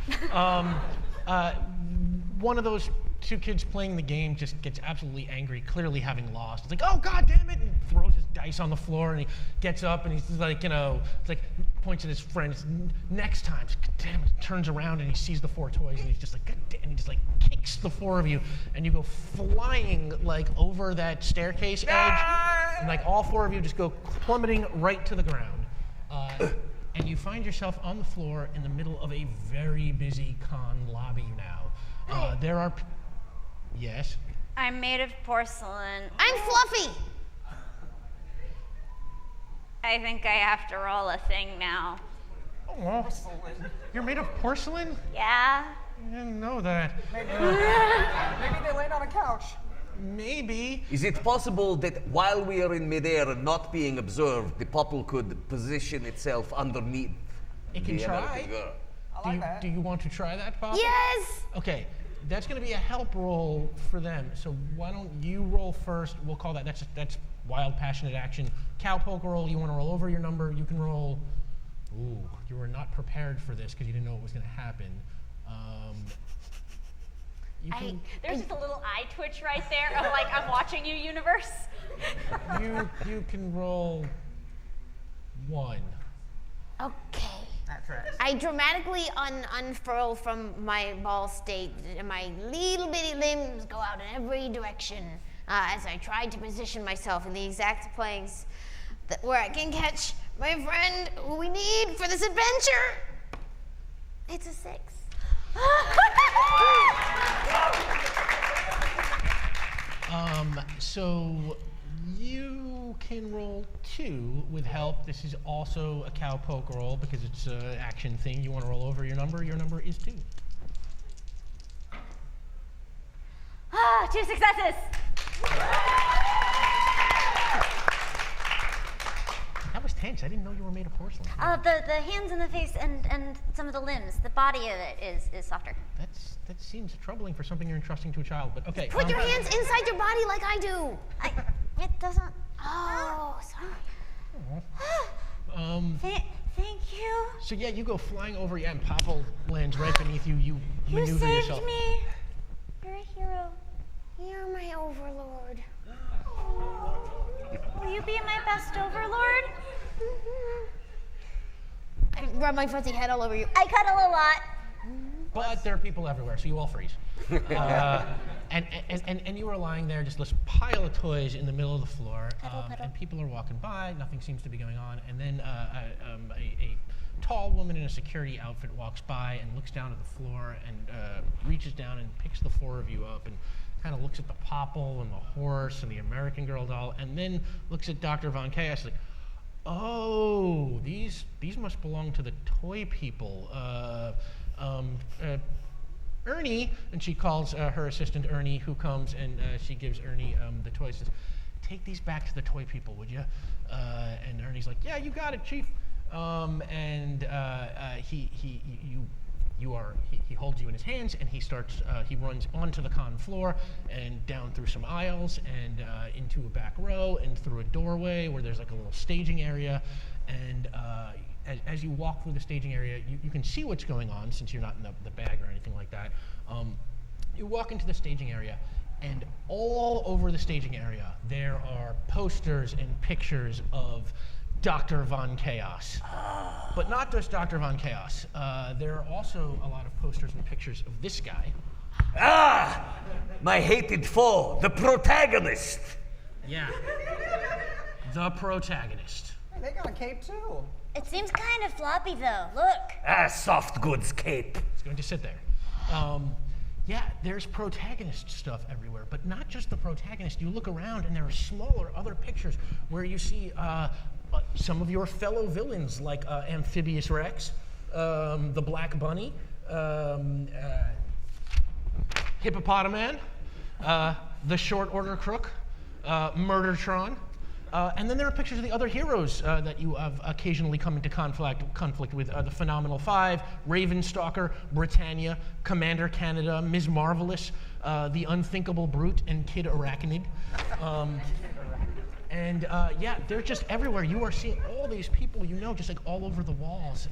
one of those two kids playing the game just gets absolutely angry, clearly having lost. It's like, oh, God damn it, and throws his dice on the floor, and he gets up, and he's like, it's like, points at his friends, next time, damn it, turns around, and he sees the 4 toys, and he's just like, God damn, and he just like kicks the 4 of you, and you go flying like over that staircase edge, and like all 4 of you just go plummeting right to the ground. And you find yourself on the floor in the middle of a very busy con lobby now. There are... Yes? I'm made of porcelain. I'm Fluffy. I think I have to roll a thing now. Oh, you're made of porcelain? Yeah? I didn't know that. Maybe they laid on a couch. Maybe. Is it possible that while we are in midair and not being observed, the popple could position itself underneath? It can the try. American girl? I like that. Do you want to try that, Pop? Yes. Okay, that's going to be a help roll for them. So why don't you roll first? We'll call that, that's wild, passionate action. Cowpoke roll, you want to roll over your number, you can roll. Ooh, you were not prepared for this because you didn't know what was going to happen. You can, There's just a little eye twitch right there of like, I'm watching you, universe. you can roll 1. Okay. That's right. I dramatically unfurl from my ball state, and my little bitty limbs go out in every direction as I try to position myself in the exact place where I can catch my friend who we need for this adventure. It's a 6. So you can roll 2 with help. This is also a cowpoke roll because it's an action thing. You want to roll over your number? Your number is 2. 2 successes. That was tense. I didn't know you were made of porcelain. The hands and the face and some of the limbs, the body of it is softer. That seems troubling for something you're entrusting to a child, but okay. Put your hands inside your body like I do. It doesn't. Oh, sorry. Thank you. So yeah, you go flying over, yeah, and Popple lands right beneath you. You You maneuver saved yourself. me. You're a hero. You're my overlord. Will you be my best overlord? I rub my fuzzy head all over you. I cuddle a lot. But there are people everywhere, so you all freeze. And you are lying there, just this pile of toys in the middle of the floor, and people are walking by. Nothing seems to be going on, and then a tall woman in a security outfit walks by and looks down at the floor and reaches down and picks the 4 of you up kind of looks at the popple and the horse and the American Girl doll, and then looks at Dr. Von Chaos like, oh, these must belong to the toy people. Ernie, and she calls her assistant Ernie, who comes and she gives Ernie the toys. Says, take these back to the toy people, would you? And Ernie's like, yeah, you got it, Chief. He holds you in his hands, and he runs onto the con floor and down through some aisles and into a back row and through a doorway where there's like a little staging area. And as you walk through the staging area, you can see what's going on since you're not in the bag or anything like that. You walk into the staging area, and all over the staging area, there are posters and pictures of Dr. Von Chaos. But not just Dr. Von Chaos. There are also a lot of posters and pictures of this guy. Ah! My hated foe, the protagonist! Yeah. The protagonist. Hey, they got a cape too. It seems kind of floppy though. Look. Ah, soft goods cape. It's going to sit there. Yeah, there's protagonist stuff everywhere, but not just the protagonist. You look around and there are smaller other pictures where you see some of your fellow villains like Amphibious Rex, the Black Bunny, Hippopotaman, the Short Order Crook, Murdertron. And then there are pictures of the other heroes that you have occasionally come into conflict with. The Phenomenal Five, Ravenstalker, Britannia, Commander Canada, Ms. Marvelous, the Unthinkable Brute, and Kid Arachnid. Yeah, they're just everywhere. You are seeing all these people you know just like all over the walls.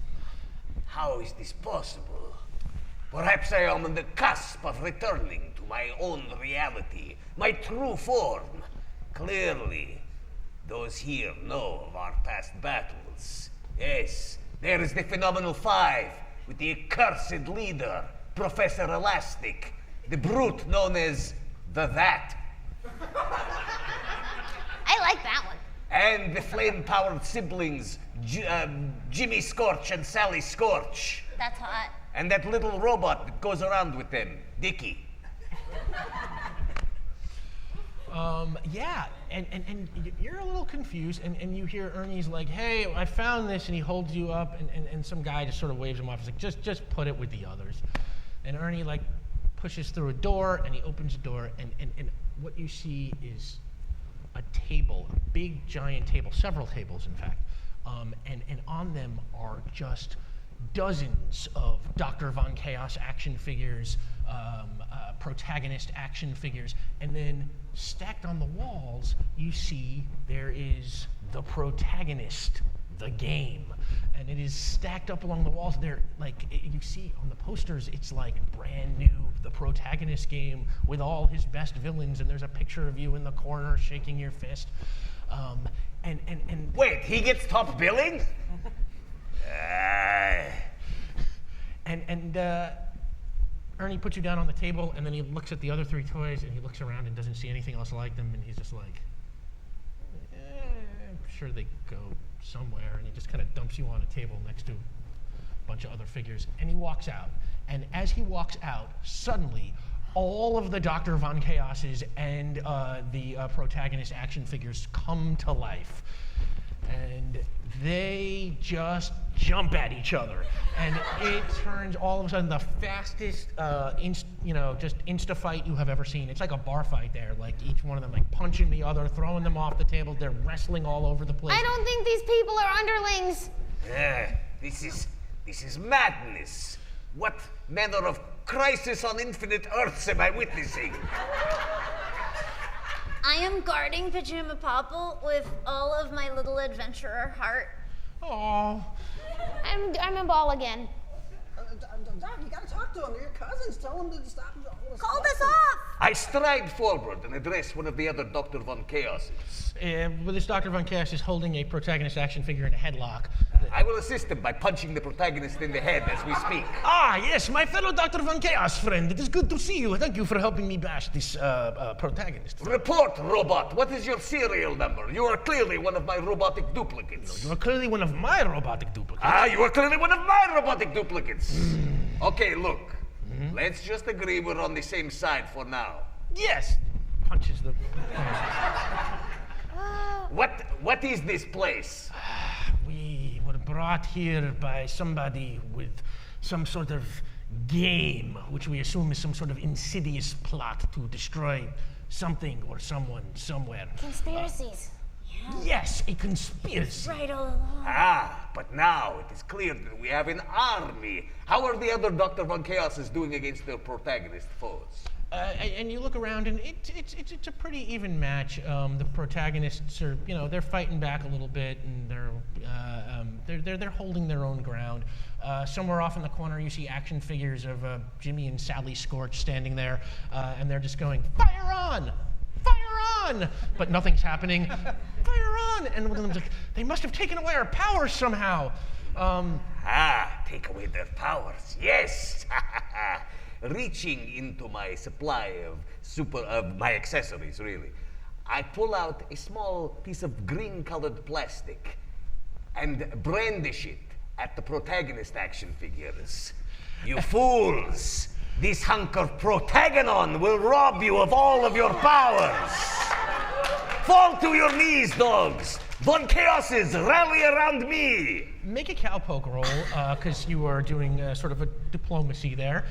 How is this possible? Perhaps I am on the cusp of returning to my own reality, my true form. Clearly, those here know of our past battles. Yes, there is the Phenomenal Five, with the accursed leader, Professor Elastic, the brute known as the That. I like that one. And the flame-powered siblings, Jimmy Scorch and Sally Scorch. That's hot. And that little robot that goes around with them, Dickie. Yeah, and you're a little confused, and you hear Ernie's like, hey, I found this, and he holds you up, and some guy just sort of waves him off. He's like, just put it with the others. And Ernie like pushes through a door, and he opens a door, and what you see is a table, a big giant table, several tables in fact, and on them are just dozens of Dr. Von Chaos action figures, protagonist action figures, and then stacked on the walls, you see there is the protagonist, the game, and it is stacked up along the walls. There, like you see on the posters, it's like brand new, the protagonist game with all his best villains, and there's a picture of you in the corner shaking your fist. Wait, he gets top billing? Ernie puts you down on the table, and then he looks at the other three toys, and he looks around and doesn't see anything else like them, and he's just like, I'm sure they go somewhere, and he just kind of dumps you on a table next to a bunch of other figures, and he walks out. And as he walks out, suddenly, all of the Dr. Von Chaoses and the protagonist action figures come to life. And they just jump at each other, and it turns all of a sudden the fastest, just insta fight you have ever seen. It's like a bar fight there. Like each one of them like punching the other, throwing them off the table. They're wrestling all over the place. I don't think these people are underlings. This is madness. What manner of crisis on infinite Earths am I witnessing? I am guarding Pajama Popple with all of my little adventurer heart. Oh, I'm a ball again. Doc, you gotta talk to them. They're your cousins. Tell them to stop. Call this off! I stride forward and address one of the other Dr. Von Chaoses. with this Dr. Von Chaos is holding a protagonist action figure in a headlock. I will assist him by punching the protagonist in the head as we speak. Ah, yes, my fellow Dr. Von Chaos friend. It is good to see you. Thank you for helping me bash this protagonist. Report, robot. What is your serial number? You are clearly one of my robotic duplicates. You are clearly one of my robotic duplicates. Ah, you are clearly one of my robotic duplicates. Okay, look. Let's just agree we're on the same side for now. Yes. Punches the. What is this place? We were brought here by somebody with some sort of game, which we assume is some sort of insidious plot to destroy something or someone somewhere. Conspiracies. Yes, a conspiracy. Right all along. But now it is clear that we have an army. How are the other Dr. Von Chaoses doing against their protagonist foes? And you look around, and it's a pretty even match. The protagonists are, they're fighting back a little bit, and they're holding their own ground. Somewhere off in the corner, you see action figures of Jimmy and Sally Scorch standing there, and they're just going, "Fire on! Fire on!" But nothing's happening. Fire on! And one of them's like, "They must have taken away our powers somehow." Take away their powers. Yes. Reaching into my supply of my accessories, really, I pull out a small piece of green-colored plastic and brandish it at the protagonist action figures. You fools! This hunk of protagonon will rob you of all of your powers! Fall to your knees, dogs! Von Chaoses, rally around me! Make a cowpoke roll, because you are doing sort of a diplomacy there.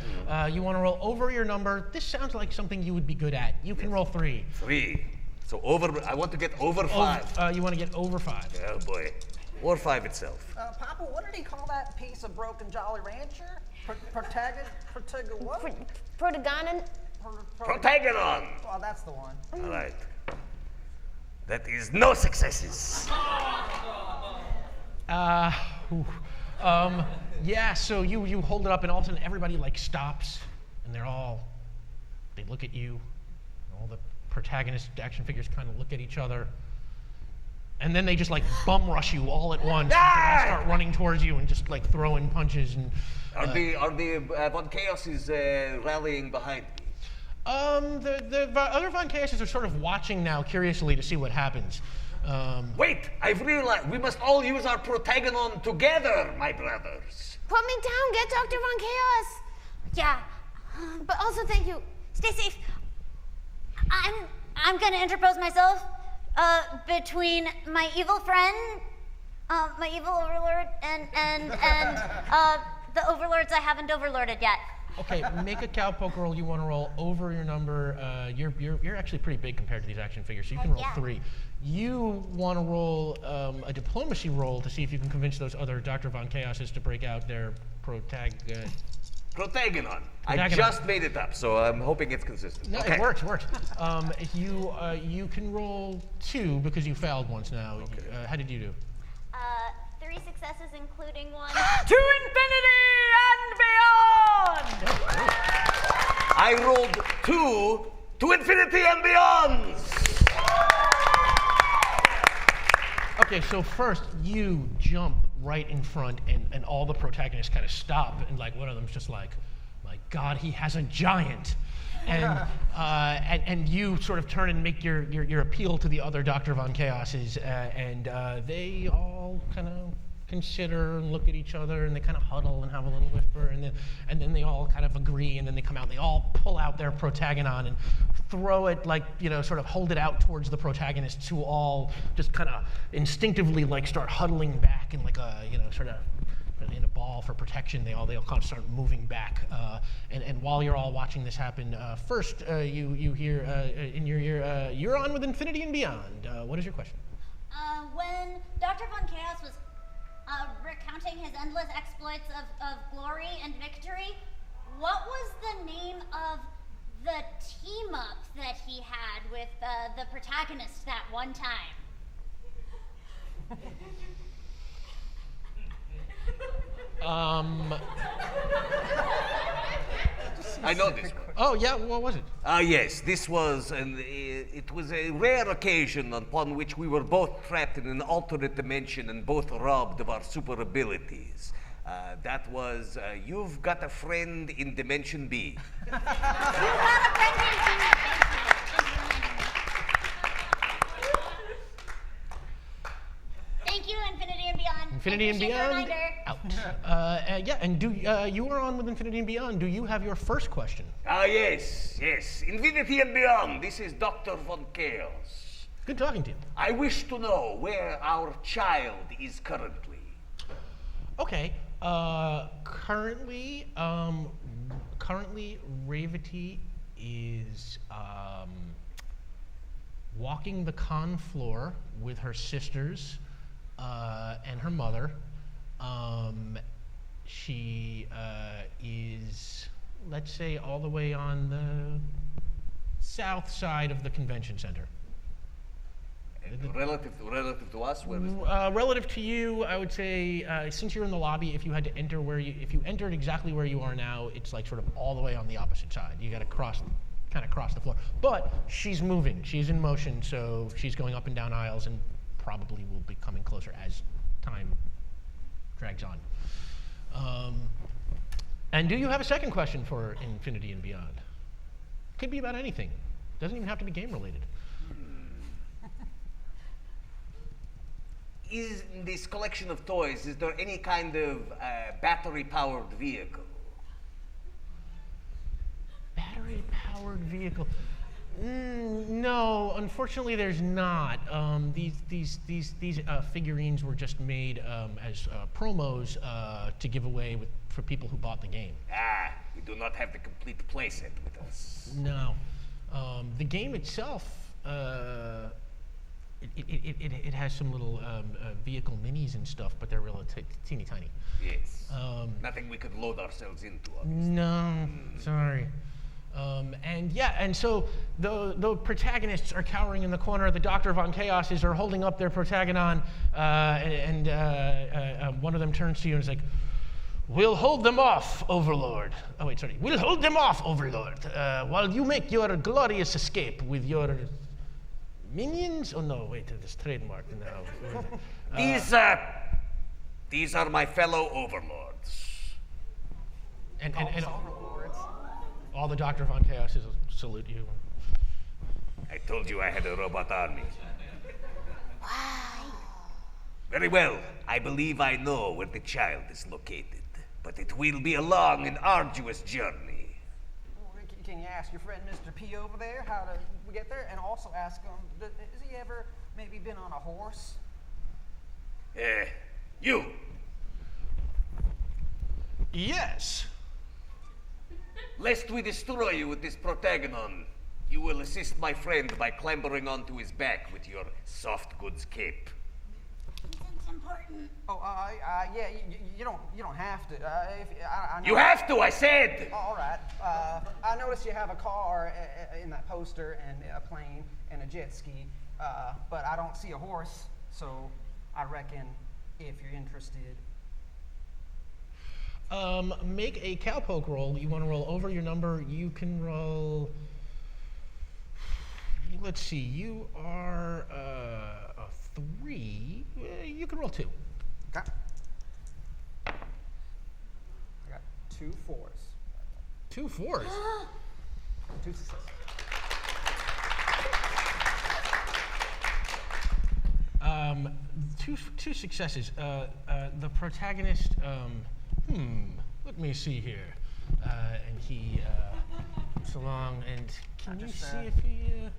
You want to roll over your number. This sounds like something you would be good at. You can roll 3. 3. So I want to get over 5. You want to get over 5. Oh boy. Or 5 itself. Papa, what did he call that piece of broken Jolly Rancher? What? Protagonon. Protagonon! Well, that's the one. All right. That is no successes. Yeah, so you hold it up, and all of a sudden everybody stops, and they look at you. All the protagonist action figures kind of look at each other, and then they just bum rush you all at once. They all start running towards you and just throwing punches and. Are the Von Chaoses rallying behind me? The other Von Chaoses are sort of watching now curiously to see what happens. Wait, I've realized we must all use our protagonon together, my brothers. Put me down. Get Dr. Von Chaos. Yeah. But also, thank you. Stay safe. I'm gonna interpose myself between my evil friend, my evil overlord, and the overlords I haven't overlorded yet. Okay, make a cowpoke roll. You want to roll over your number. You're actually pretty big compared to these action figures, so you can roll 3. You want to roll a diplomacy roll to see if you can convince those other Dr. Von Chaoses to break out their Protagonon. I Protagonon. just made it up, so I'm hoping it's consistent. No, Okay. it works. You can roll 2 because you failed once now. Okay. How did you do? 3 successes, including 1. To infinity and beyond! I rolled 2 to infinity and beyond. Okay, so first you jump right in front, and all the protagonists kind of stop, and one of them's just like, "My God, he has a giant," and you sort of turn and make your appeal to the other Dr. Von Chaoses, and they all kind of consider and look at each other, and they kind of huddle and have a little whisper, and then they all kind of agree, and then they come out and they all pull out their protagonon and throw it sort of hold it out towards the protagonists, who all just kind of instinctively start huddling back in sort of in a ball for protection. They all kind of start moving back, and while you're all watching this happen, first you hear in your ear, "You're on with Infinity and Beyond." What is your question? When Dr. Von Chaos was recounting his endless exploits of glory and victory, what was the name of the team-up that he had with the protagonist that one time? I know this one. Oh yeah, what was it? Yes, this was it was a rare occasion upon which we were both trapped in an alternate dimension and both robbed of our super abilities. That was, you've got a friend in Dimension B. You got a friend in team-up. Thank you, Infinity and Beyond. Infinity and Appreciate the Beyond reminder. out. Yeah, and you are on with Infinity and Beyond. Do you have your first question? Yes. Infinity and Beyond. This is Dr. Von Chaos. Good talking to you. I wish to know where our child is currently. Okay. Currently, Revati is walking the con floor with her sisters and her mother. She is, let's say, all the way on the south side of the convention center. And relative to us, where is Relative to you, I would say, since you're in the lobby, if you had to enter if you entered exactly where you are now, it's like sort of all the way on the opposite side. You got to cross the floor. But she's moving. She's in motion, so she's going up and down aisles and probably will be coming closer as time drags on. And do you have a second question for Infinity and Beyond? Could be about anything. Doesn't even have to be game related. Is in this collection of toys, is there any kind of battery-powered vehicle? Battery-powered vehicle? No, unfortunately, there's not. These figurines were just made as promos to give away for people who bought the game. We do not have the complete playset with us. No, the game itself. It has some little vehicle minis and stuff, but they're really teeny tiny. Yes. Nothing we could load ourselves into, obviously. No, sorry. And so the protagonists are cowering in the corner. The Dr. Von Chaoses are holding up their protagonon, and one of them turns to you and is like, "We'll hold them off, Overlord." Oh wait, sorry. "We'll hold them off, Overlord, while you make your glorious escape with your minions." Oh no, wait, this trademark now. These are my fellow overlords. And all the Dr. Von Chaoses will salute you. I told you I had a robot army. Very well. I believe I know where the child is located, but it will be a long and arduous journey. Can you ask your friend Mr. P over there how to get there? And also ask him, has he ever maybe been on a horse? You. Yes. Lest we destroy you with this protagonon, you will assist my friend by clambering onto his back with your soft goods cape. It's important. Oh, yeah, you don't have to. I know. You have to, I said! All right. I noticed you have a car in that poster and a plane and a jet ski, but I don't see a horse, so I reckon if you're interested. Make a cowpoke roll. You want to roll over your number. You can roll. Let's see. You are a 3. You can roll 2. Okay. I got 2 4s. 2 4s. 2 successes. Two successes. The protagonist. Let me see here. And he comes along, and can you see if he?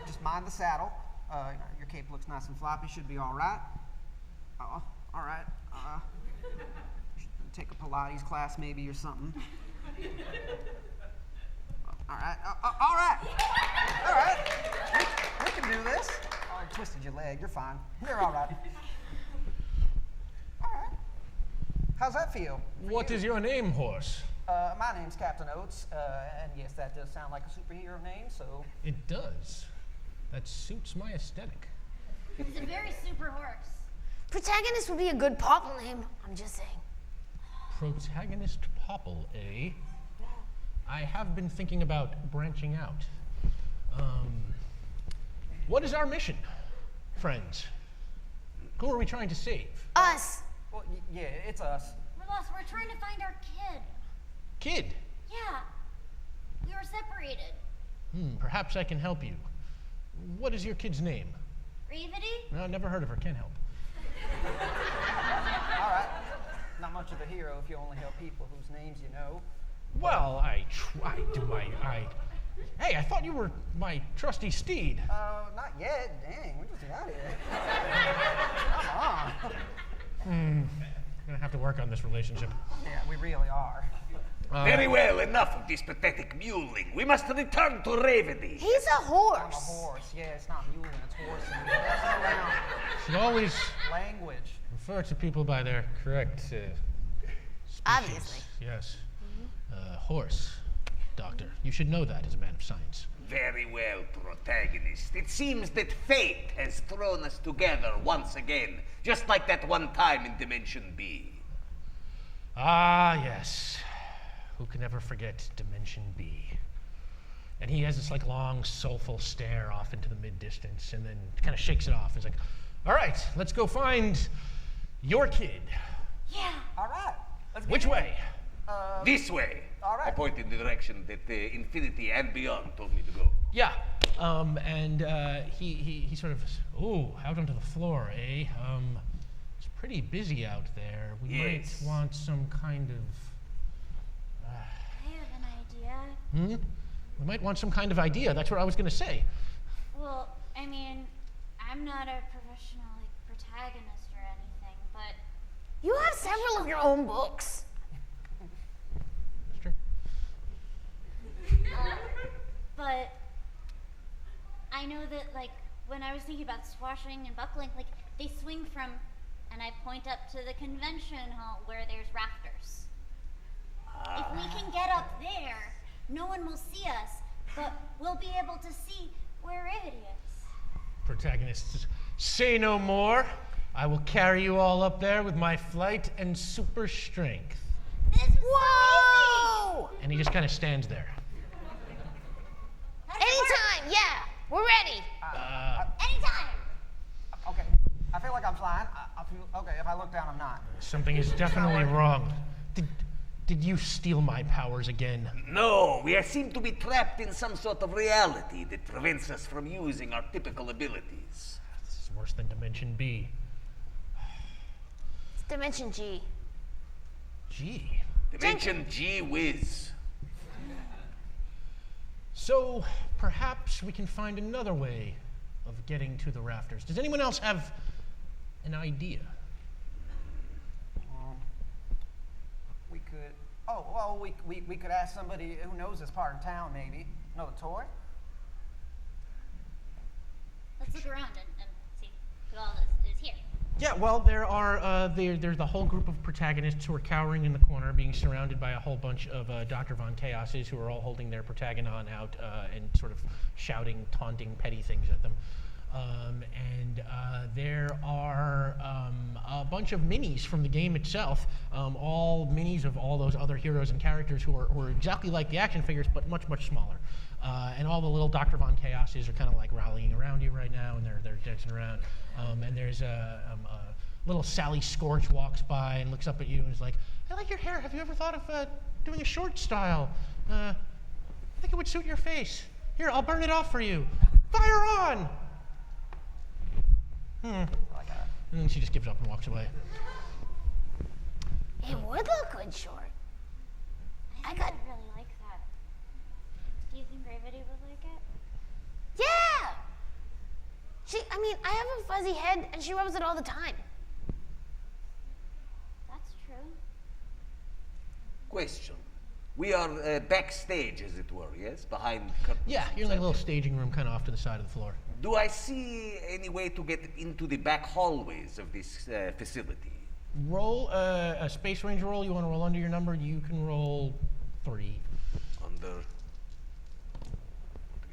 Just mind the saddle. Your cape looks nice and floppy. Should be all right. All right. You should take a Pilates class maybe or something. All right. All right. We can do this. Oh, you twisted your leg. You're fine. You're all right. All right. How's that feel? What is your name, horse? My name's Captain Oates, and yes, that does sound like a superhero name, so... It does. That suits my aesthetic. He's a very super horse. Protagonist would be a good Popple name. I'm just saying. Protagonist Popple, eh? I have been thinking about branching out. What is our mission, friends? Who are we trying to save? Us. Well, yeah, it's us. We're trying to find our kid. Kid? Yeah. We were separated. Perhaps I can help you. What is your kid's name? Revati? No, never heard of her. Can't help. much of a hero if you only help people whose names you know. Well, I try to I. Hey, I thought you were my trusty steed. Not yet. Dang, we just got here. Come on. Gonna have to work on this relationship. Yeah, we really are. Very well, enough of this pathetic mewling. We must return to Raveny. He's a I'm a horse. horse. Yeah, it's not mule, it's horse. And messing around. Should always Language. refer to people by their correct species. Obviously. Yes. Horse, doctor. You should know that as a man of science. Very well, protagonist. It seems that fate has thrown us together once again, just like that one time in Dimension B. Ah, yes. Who can ever forget Dimension B? And he has this like long, soulful stare off into the mid-distance, and then kind of shakes it off. He's like, "All right, let's go find your kid. Yeah. All right. Let's get Which in. way?" This way. All right. I point in the direction that infinity and beyond told me to go. Yeah. And he sort of, out onto the floor, eh? It's pretty busy out there. We Yes. might want some kind of. I have an idea. We might want some kind of idea. That's what I was gonna say. Well, I mean, I'm not a professional protagonist or anything, but You have several of your own books. That's true. but I know that when I was thinking about swashing and buckling, they swing from, and I point up to the convention hall where there's rafters. If we can get up there, no one will see us, but we'll be able to see where Rivety is. Protagonists, say no more. I will carry you all up there with my flight and super strength. This is Whoa! And he just kind of stands there. Anytime, yeah. We're ready. Anytime! Okay. I feel like I'm flying. I feel okay. If I look down, I'm not. Something is definitely wrong. Did you steal my powers again? No, we seem to be trapped in some sort of reality that prevents us from using our typical abilities. This is worse than Dimension B. It's Dimension G. Gee. Dimension G Whiz. So perhaps we can find another way of getting to the rafters. Does anyone else have an idea? We could. Oh, well, we could ask somebody who knows this part of town, maybe. Know the toy? Let's look around and see who all is here. Yeah, well, there's the whole group of protagonists who are cowering in the corner, being surrounded by a whole bunch of Dr. Von Chaoses who are all holding their protagonon out and sort of shouting, taunting, petty things at them. There are a bunch of minis from the game itself, all minis of all those other heroes and characters who are exactly like the action figures, but much, much smaller. And all the little Dr. Von Chaoses are kind of like rallying around you right now, and they're dancing around. And there's a little Sally Scorch walks by and looks up at you and is like, "I like your hair. Have you ever thought of doing a short style? I think it would suit your face. Here, I'll burn it off for you. Fire on!" And then she just gives up and walks away. It would look good short. I got. really like that. Do you think Rivety would like it? Yeah! I have a fuzzy head and she rubs it all the time. That's true. Question. We are backstage, as it were, yes? Behind curtains. Yeah, you're in like a little staging room kind of off to the side of the floor. Do I see any way to get into the back hallways of this facility? Roll a space range roll. You want to roll under your number? You can roll 3.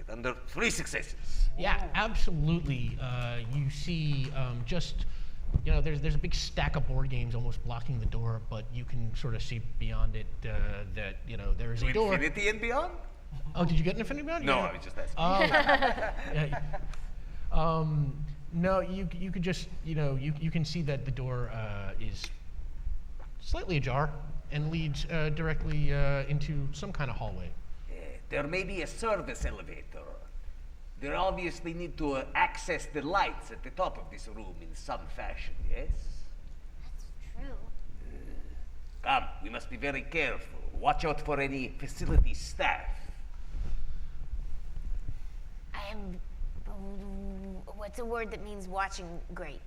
Under 3 successes. Yeah, absolutely. You see there's a big stack of board games almost blocking the door, but you can sort of see beyond it that there is To a door. infinity and beyond? Oh, did you get an Infinity Beyond? No, Yeah. I was just asking. No, you could just you can see that the door is slightly ajar and leads directly into some kind of hallway. There may be a service elevator. They obviously need to access the lights at the top of this room in some fashion, yes? That's true. Come, we must be very careful. Watch out for any facility staff. I am. What's a word that means watching great?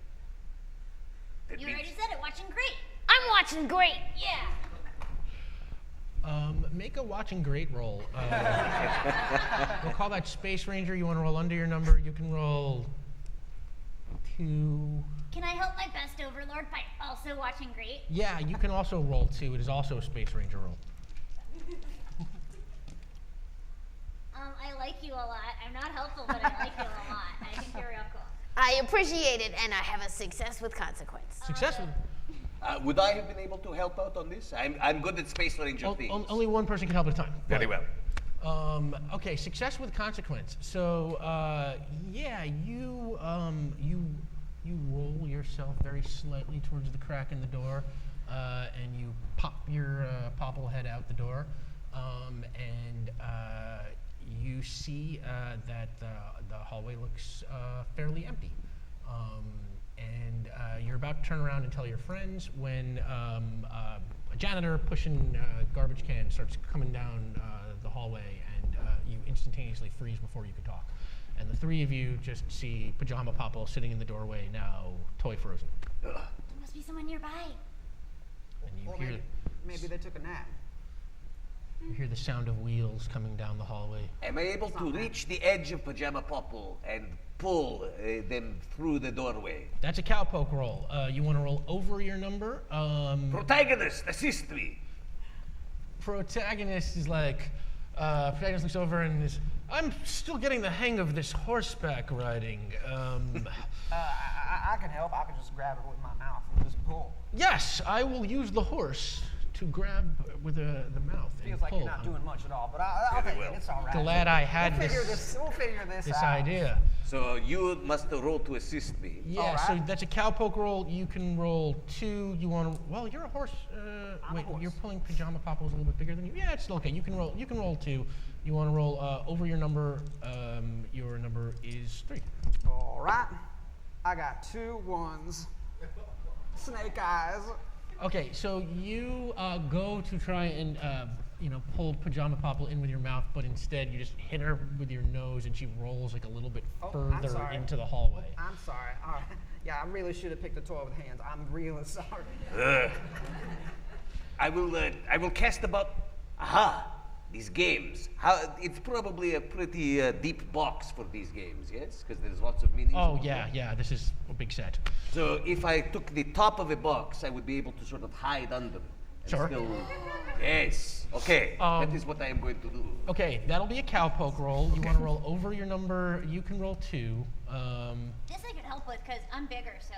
That You means- already said it. Watching great. I'm watching great. Yeah. Make a watching great roll. We'll call that Space Ranger. You want to roll under your number? You can roll 2. Can I help my best overlord by also watching great? Yeah, you can also roll 2. It is also a Space Ranger roll. I like you a lot. I'm not helpful, but I like you a lot. I think you're real cool. I appreciate it, and I have a success with consequence. Successful. Would I have been able to help out on this? I'm good at Space Ranger things. Only one person can help at a time. Very well. Okay, success with consequence. So, yeah, you roll yourself very slightly towards the crack in the door, and you pop your popple head out the door, and you see that the hallway looks fairly empty. And you're about to turn around and tell your friends when a janitor pushing a garbage can starts coming down the hallway, and you instantaneously freeze before you can talk. And the three of you just see Pajama Popple sitting in the doorway, now toy frozen. There must be someone nearby. And you Or hear maybe they took a nap. the sound of wheels coming down the hallway. Am I able to reach the edge of Pajama Popple and pull them through the doorway? That's a cowpoke roll. You want to roll over your number. Protagonist, assist me. Protagonist is like, protagonist looks over and is, I'm still getting the hang of this horseback riding. I can help. I can just grab it with my mouth and just pull. Yes, I will use the horse to grab with the mouth and Feels like pull. you're not doing much at all, but I'll Very take well. it. It's all right. Glad I had We'll figure this We'll figure this out. idea. So you must roll to assist me. Yeah, All so right. that's a cowpoke roll. You can roll 2. You want to? Well, you're a horse. I'm a Wait, horse. you're pulling Pajama Popple's a little bit bigger than you. Yeah, it's still okay. You can roll. You can roll 2. You want to roll over your number. Your number is 3. All right. I got 2 1s. Snake eyes. Okay, so you go to try and pull Pajama Popple in with your mouth, but instead you just hit her with your nose, and she rolls like a little bit Oh, I'm further sorry. into the hallway. I'm sorry. All right. Yeah, I really should have picked a toy with hands. I'm really sorry. I will cast about. Aha! These games. It's probably a pretty deep box for these games, yes? Because there's lots of minis. Oh yeah, this is a big set. So if I took the top of a box, I would be able to sort of hide under it. and Sure. Still, yes. Okay. That is what I am going to do. Okay, that'll be a cowpoke roll. You want to roll over your number. You can roll 2. This I could help with because I'm bigger, so.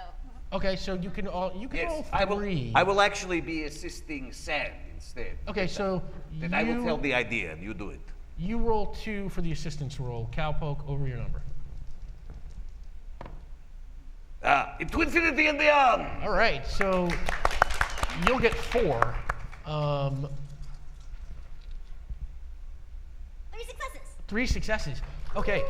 Okay, so you can roll Yes. 3. I will actually be assisting Sand instead. Okay, so Then I will tell the idea and you do it. you roll 2 for the assistance roll. Cowpoke over your number. Into infinity and beyond. All right, so you'll get 4. 3 successes. 3 successes. Okay.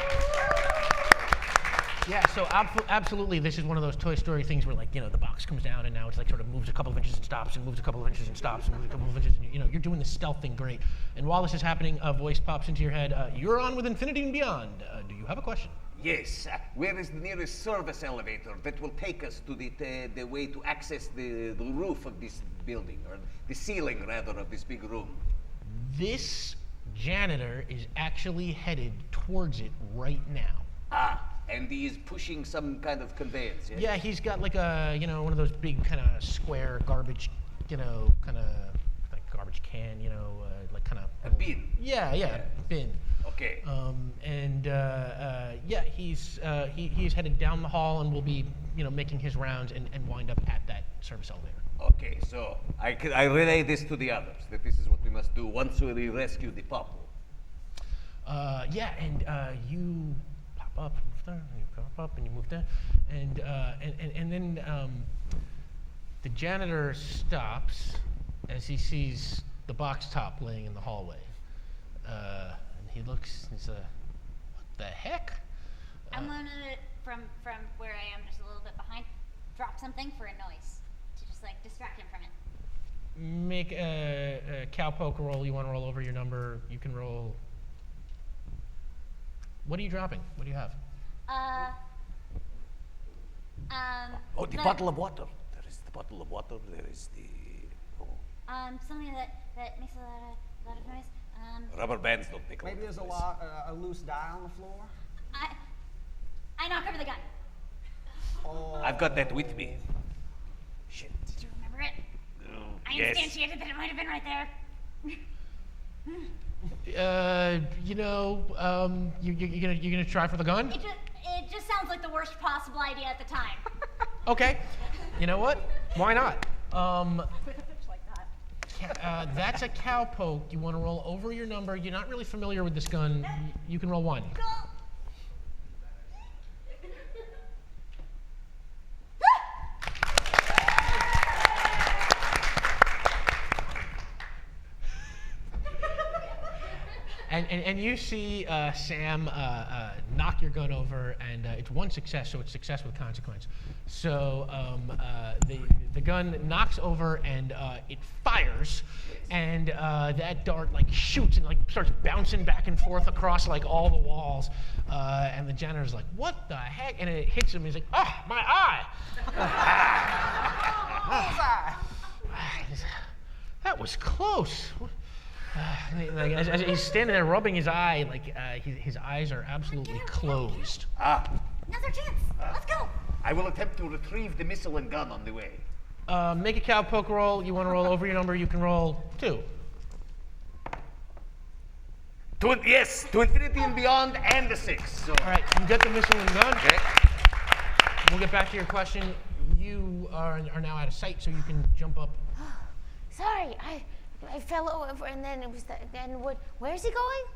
Yeah, so absolutely, this is one of those Toy Story things where, like, the box comes down and now it's like sort of moves a couple of inches and stops and moves a couple of inches and stops and moves a couple of inches. And, you're doing the stealth thing great. And while this is happening, a voice pops into your head. You're on with Infinity and Beyond. Do you have a question? Yes. Where is the nearest service elevator that will take us to the way to access the roof of this building, or the ceiling rather of this big room? This janitor is actually headed towards it right now. And he is pushing some kind of conveyance. Yes? Yeah, he's got like a, one of those big kind of square garbage, kind of like garbage can, like kind of. A bin. Yeah, bin. Okay. He's headed down the hall and will be, making his rounds and wind up at that service elevator. Okay, so I relay this to the others, that this is what we must do once we rescue the Popple. You pop up, and you pop up, and you move there, and then the janitor stops as he sees the box top laying in the hallway, and he looks and says, "What the heck?" I'm gonna, from where I am, just a little bit behind, drop something for a noise to just like distract him from it. Make a cowpoke roll. You want to roll over your number. You can roll. What are you dropping? What do you have? Oh, the bottle of water. There is the bottle of water. There is the Something that makes a lot of noise. rubber bands. Don't make. Maybe there's noise. a loose die on the floor. I knock over the gun. Oh. I've got that with me. Shit. Do you remember it? I Yes. instantiated that it might have been right there. You're gonna try for the gun? It just sounds like the worst possible idea at the time. Okay. You know what? Why not? With a pitch like that. That's a cowpoke. You want to roll over your number. You're not really familiar with this gun. You can roll 1. Cool. And you see Sam knock your gun over, and it's 1 success, so it's success with consequence. So the gun knocks over, and it fires, and that dart like shoots and like starts bouncing back and forth across like all the walls, and the janitor's like, "What the heck?" And it hits him. He's like, "Oh, my eye!" That was close. Like, as he's standing there rubbing his eye, like his eyes are absolutely closed. Another chance. Let's go. I will attempt to retrieve the missile and gun on the way. Make a cowpoke roll. You want to roll over your number, you can roll 2. Yes, to infinity and beyond, and the 6. So. All right, you get the missile and gun. Okay. We'll get back to your question. You are now out of sight, so you can jump up. Sorry, I fell over, and then it was then what? Where's he going?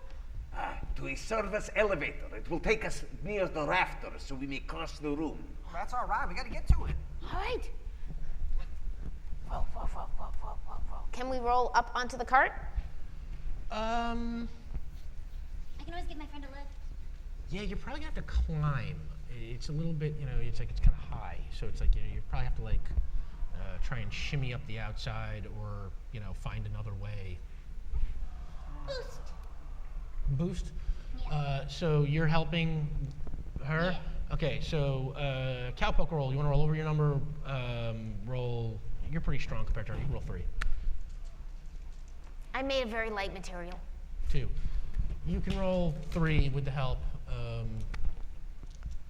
To a service elevator. It will take us near the rafters so we may cross the room. That's all right. We got to get to it. All right. Roll. Can we roll up onto the cart? I can always give my friend a lift. Yeah, you're probably gonna have to climb. It's a little bit, it's kind of high, so it's like you probably have to like try and shimmy up the outside, or find another way. Boost. Yeah. So you're helping her. Yeah. Okay, so cowpoke roll. You want to roll over your number? Roll. You're pretty strong compared to her. You can roll 3. I made a very light material. 2. You can roll 3 with the help.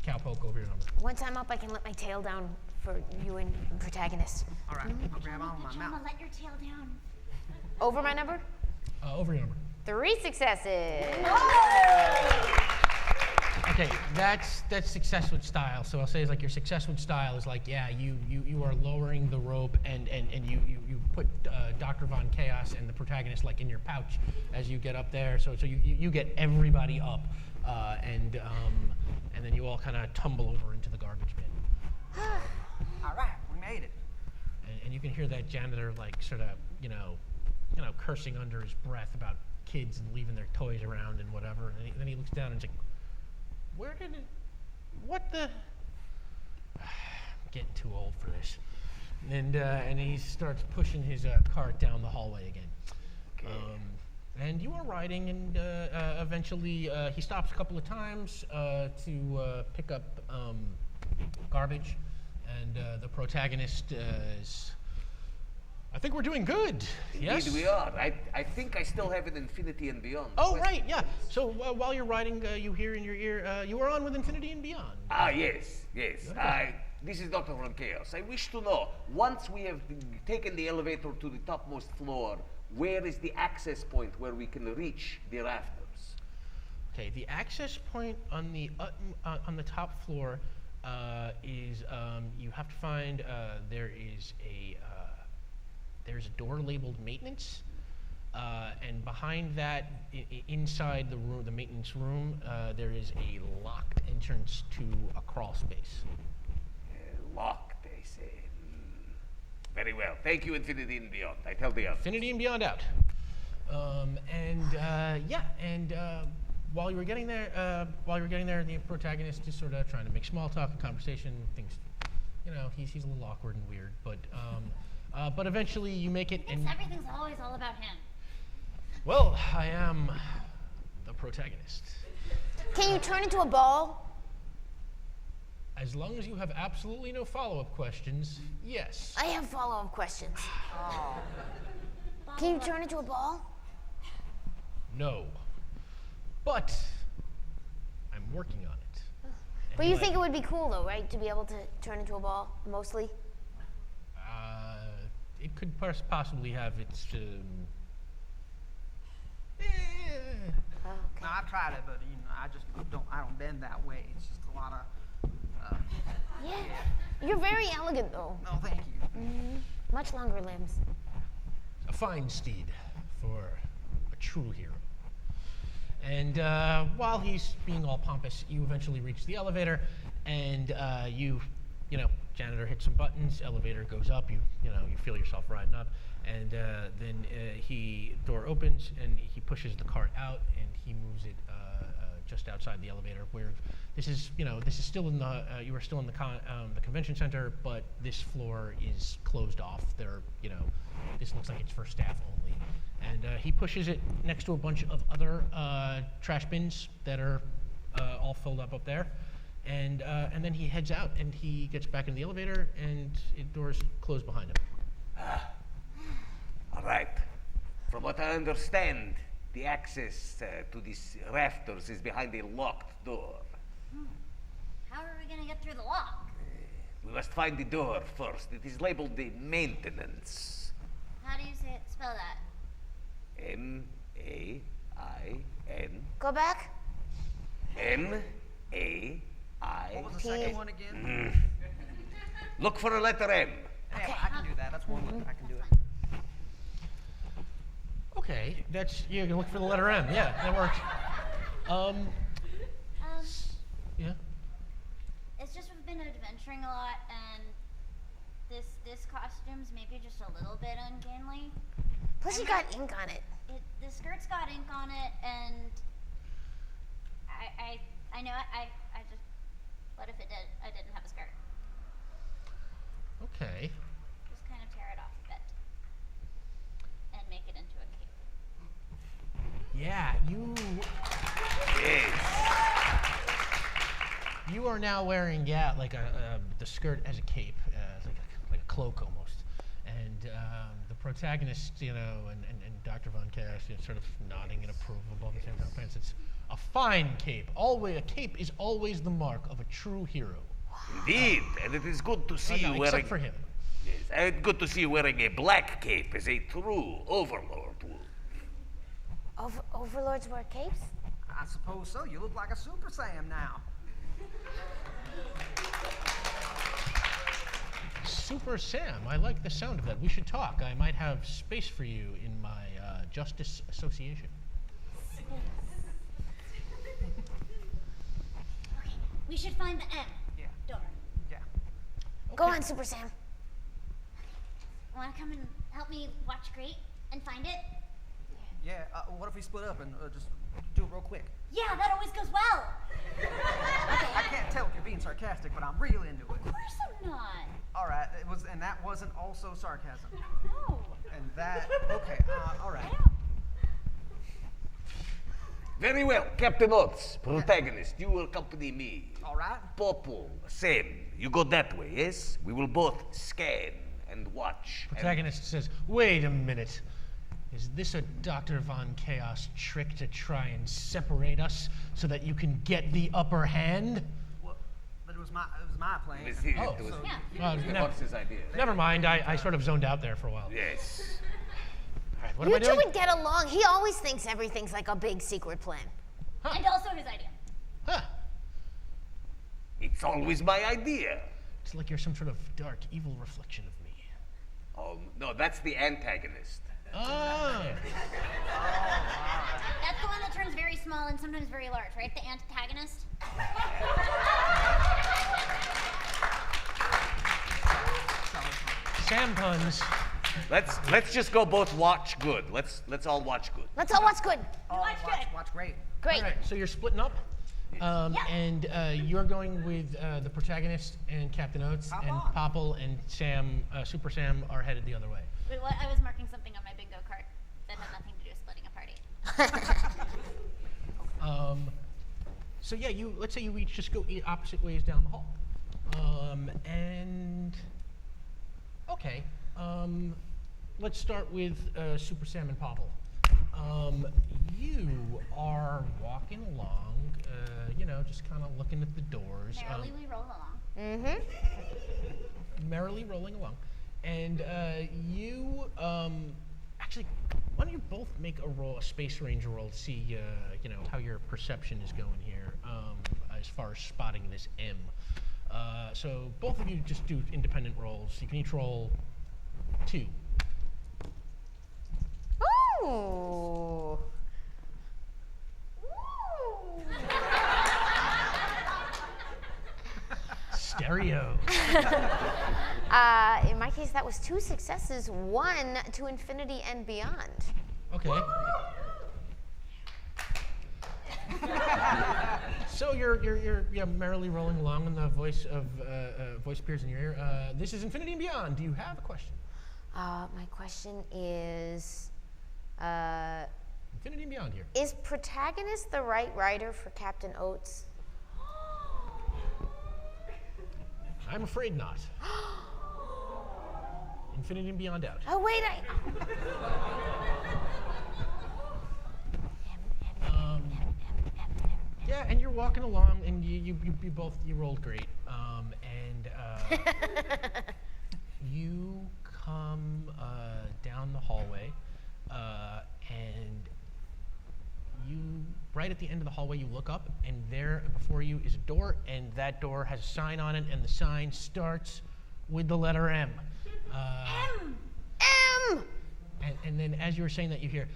Cowpoke over your number. Once I'm up, I can let my tail down for you and protagonist. All right. I'll grab on my Mama, mouth. let your tail down. Over my number? Over your number. 3 successes. Okay, that's success with style. So I'll say is like your success with style is like, yeah, you are lowering the rope, and you put Dr. Von Chaos and the protagonist like in your pouch as you get up there. So you get everybody up, and then you all kind of tumble over into the garbage bin. All right. We made it. And you can hear that janitor like sort of cursing under his breath about kids and leaving their toys around and whatever. And then he looks down and he's like, "Where did it? What the? I'm getting too old for this." And he starts pushing his cart down the hallway again. Okay. And you are riding, and eventually he stops a couple of times to pick up garbage, and the protagonist is. I think we're doing good. Yes. Indeed we are. I think I still have an infinity and beyond. Oh, question. right, yeah. So while you're riding, you hear in your ear, you are on with Infinity and Beyond. Yes. Okay. This is Dr. Von Chaos. I wish to know, once we have taken the elevator to the topmost floor, where is the access point where we can reach the rafters? Okay, the access point on the top floor is you have to find there's a door labeled maintenance, and behind that, inside the room, the maintenance room, there is a locked entrance to a crawl space. Locked, they say. Very well. Thank you, Infinity and Beyond. I tell the others. Infinity and Beyond out. While you were getting there, the protagonist is sort of trying to make small talk and conversation. Things, he's a little awkward and weird, but But eventually you make it, and Everything's always all about him. well, I am the protagonist. Can you turn into a ball? As long as you have absolutely no follow-up questions, yes. I have follow-up questions. Can you turn into a ball? No. But I'm working on it. But you think it would be cool though, right? To be able to turn into a ball, mostly? It could possibly have its. No, I've tried it, but I just don't bend that way. It's just a lot of. Yeah. You're very elegant though. No, thank you. Much longer limbs. A fine steed for a true hero. And while he's being all pompous, you eventually reach the elevator, and you janitor hits some buttons, elevator goes up, you feel yourself riding up, and then door opens, and he pushes the cart out, and he moves it just outside the elevator, where this is still in the, you are still in the convention center, but this floor is closed off. This looks like it's for staff only. And he pushes it next to a bunch of other trash bins that are all filled up there. And then he heads out, and he gets back in the elevator, and doors close behind him. All right. From what I understand, the access to these rafters is behind a locked door. How are we gonna get through the lock? We must find the door first. It is labeled the maintenance. How do you spell that? M-A-I-N. Go back. M-A-I. What was the second one again? Look for a letter M. Yeah, I can do that. That's one letter. I can do it. Okay, you're gonna look for the letter M. Yeah, that works. Yeah. It's just we've been adventuring a lot, and this costume's maybe just a little bit ungainly. Plus, you got ink on it. The skirt's got ink on it, and I know I just. What if I didn't have a skirt? Okay. Just kind of tear it off a bit and make it into a cape. Yeah, you are now wearing the skirt as a cape, like a cloak almost, and the protagonist, and Dr. Von Chaos, sort of nodding in approval above the same time. It's a fine cape. A cape is always the mark of a true hero. Indeed, and it is good to see you wearing. Except for him. Yes, and good to see you wearing a black cape as a true overlord would. Overlords wear capes? I suppose so. You look like a Super Saiyan now. Super Sam, I like the sound of that. We should talk. I might have space for you in my Justice Association. Okay, we should find the M Yeah. door. Yeah. Go on, Super Sam. Want to come and help me watch Great and find it? Yeah. What if we split up and just do it real quick? Yeah, that always goes well. I can't tell if you're being sarcastic, but I'm real into it. Of course I'm not. All right. And that wasn't also sarcasm. No. And that. Okay. All right. Very well, Captain Oates, protagonist, you will accompany me. All right. Popple, Sam, you go that way, yes? We will both scan and watch. Protagonist says, "Wait a minute. Is this a Dr. Von Chaos trick to try and separate us so that you can get the upper hand?" Well, but it was my plan. It was Yeah. Oates' idea. Never mind. I sort of zoned out there for a while. Yes. All right, what You am I two doing? would get along. He always thinks everything's like a big secret plan. And also his idea. Huh. It's always my idea. It's like you're some sort of dark, evil reflection of me. No, that's the antagonist. Ah. That's the one that turns very small and sometimes very large, right? The antagonist? Sam puns. Let's just go both watch good. Let's all watch good. Let's all watch good. Watch great. Great. All right, so you're splitting up, And you're going with the protagonist and Captain Oates, and Popple and Sam, Super Sam, are headed the other way. Wait, what? I was marking something on my bingo card that had nothing to do with splitting a party. So yeah, let's say you each just go opposite ways down the hall. Okay. Let's start with Super Sam and Popple. You are walking along, just kind of looking at the doors. Merrily we roll along. Merrily rolling along. And actually, why don't you both make a Space Ranger roll to see, how your perception is going here, as far as spotting this M. So both of you just do independent rolls. You can each roll 2. Ooh. Stereo. In my case, that was 2 successes, 1 to infinity and beyond. Okay. So you're merrily rolling along, and the voice appears in your ear. This is Infinity and Beyond. Do you have a question? My question is, Infinity and Beyond here. is protagonist the right writer for Captain Oates? I'm afraid not. Infinity and Beyond out. Oh, wait, Yeah, and you're walking along, and you both rolled great, and you come down the hallway, and you right at the end of the hallway you look up, and there before you is a door, and that door has a sign on it, and the sign starts with the letter M. M! And then as you were saying that, you hear.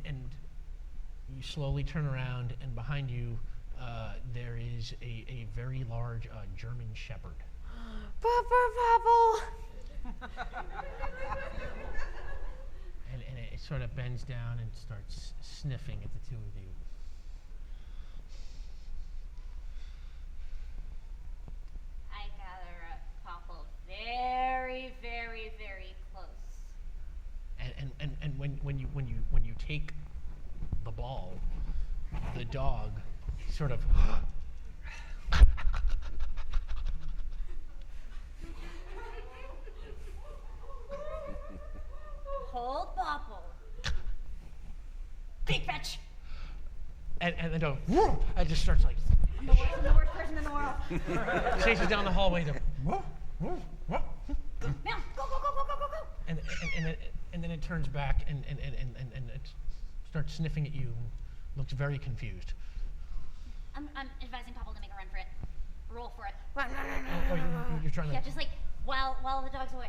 And you slowly turn around, and behind you there is a very large German Shepherd. Popple! And it sort of bends down and starts sniffing at the two of you. I gather Popple very, very, very close. And when you take the ball, the dog sort of Hold Popple. Big fetch. and the dog and just starts like I'm the worst person in the world. chases down the hallway. Now, go, go, go, go, go, go, go. And then it turns back and it starts sniffing at you and looks very confused. I'm advising Popple to make a run for it. Roll for it. Oh, you're trying to Yeah, just like while the dog's away.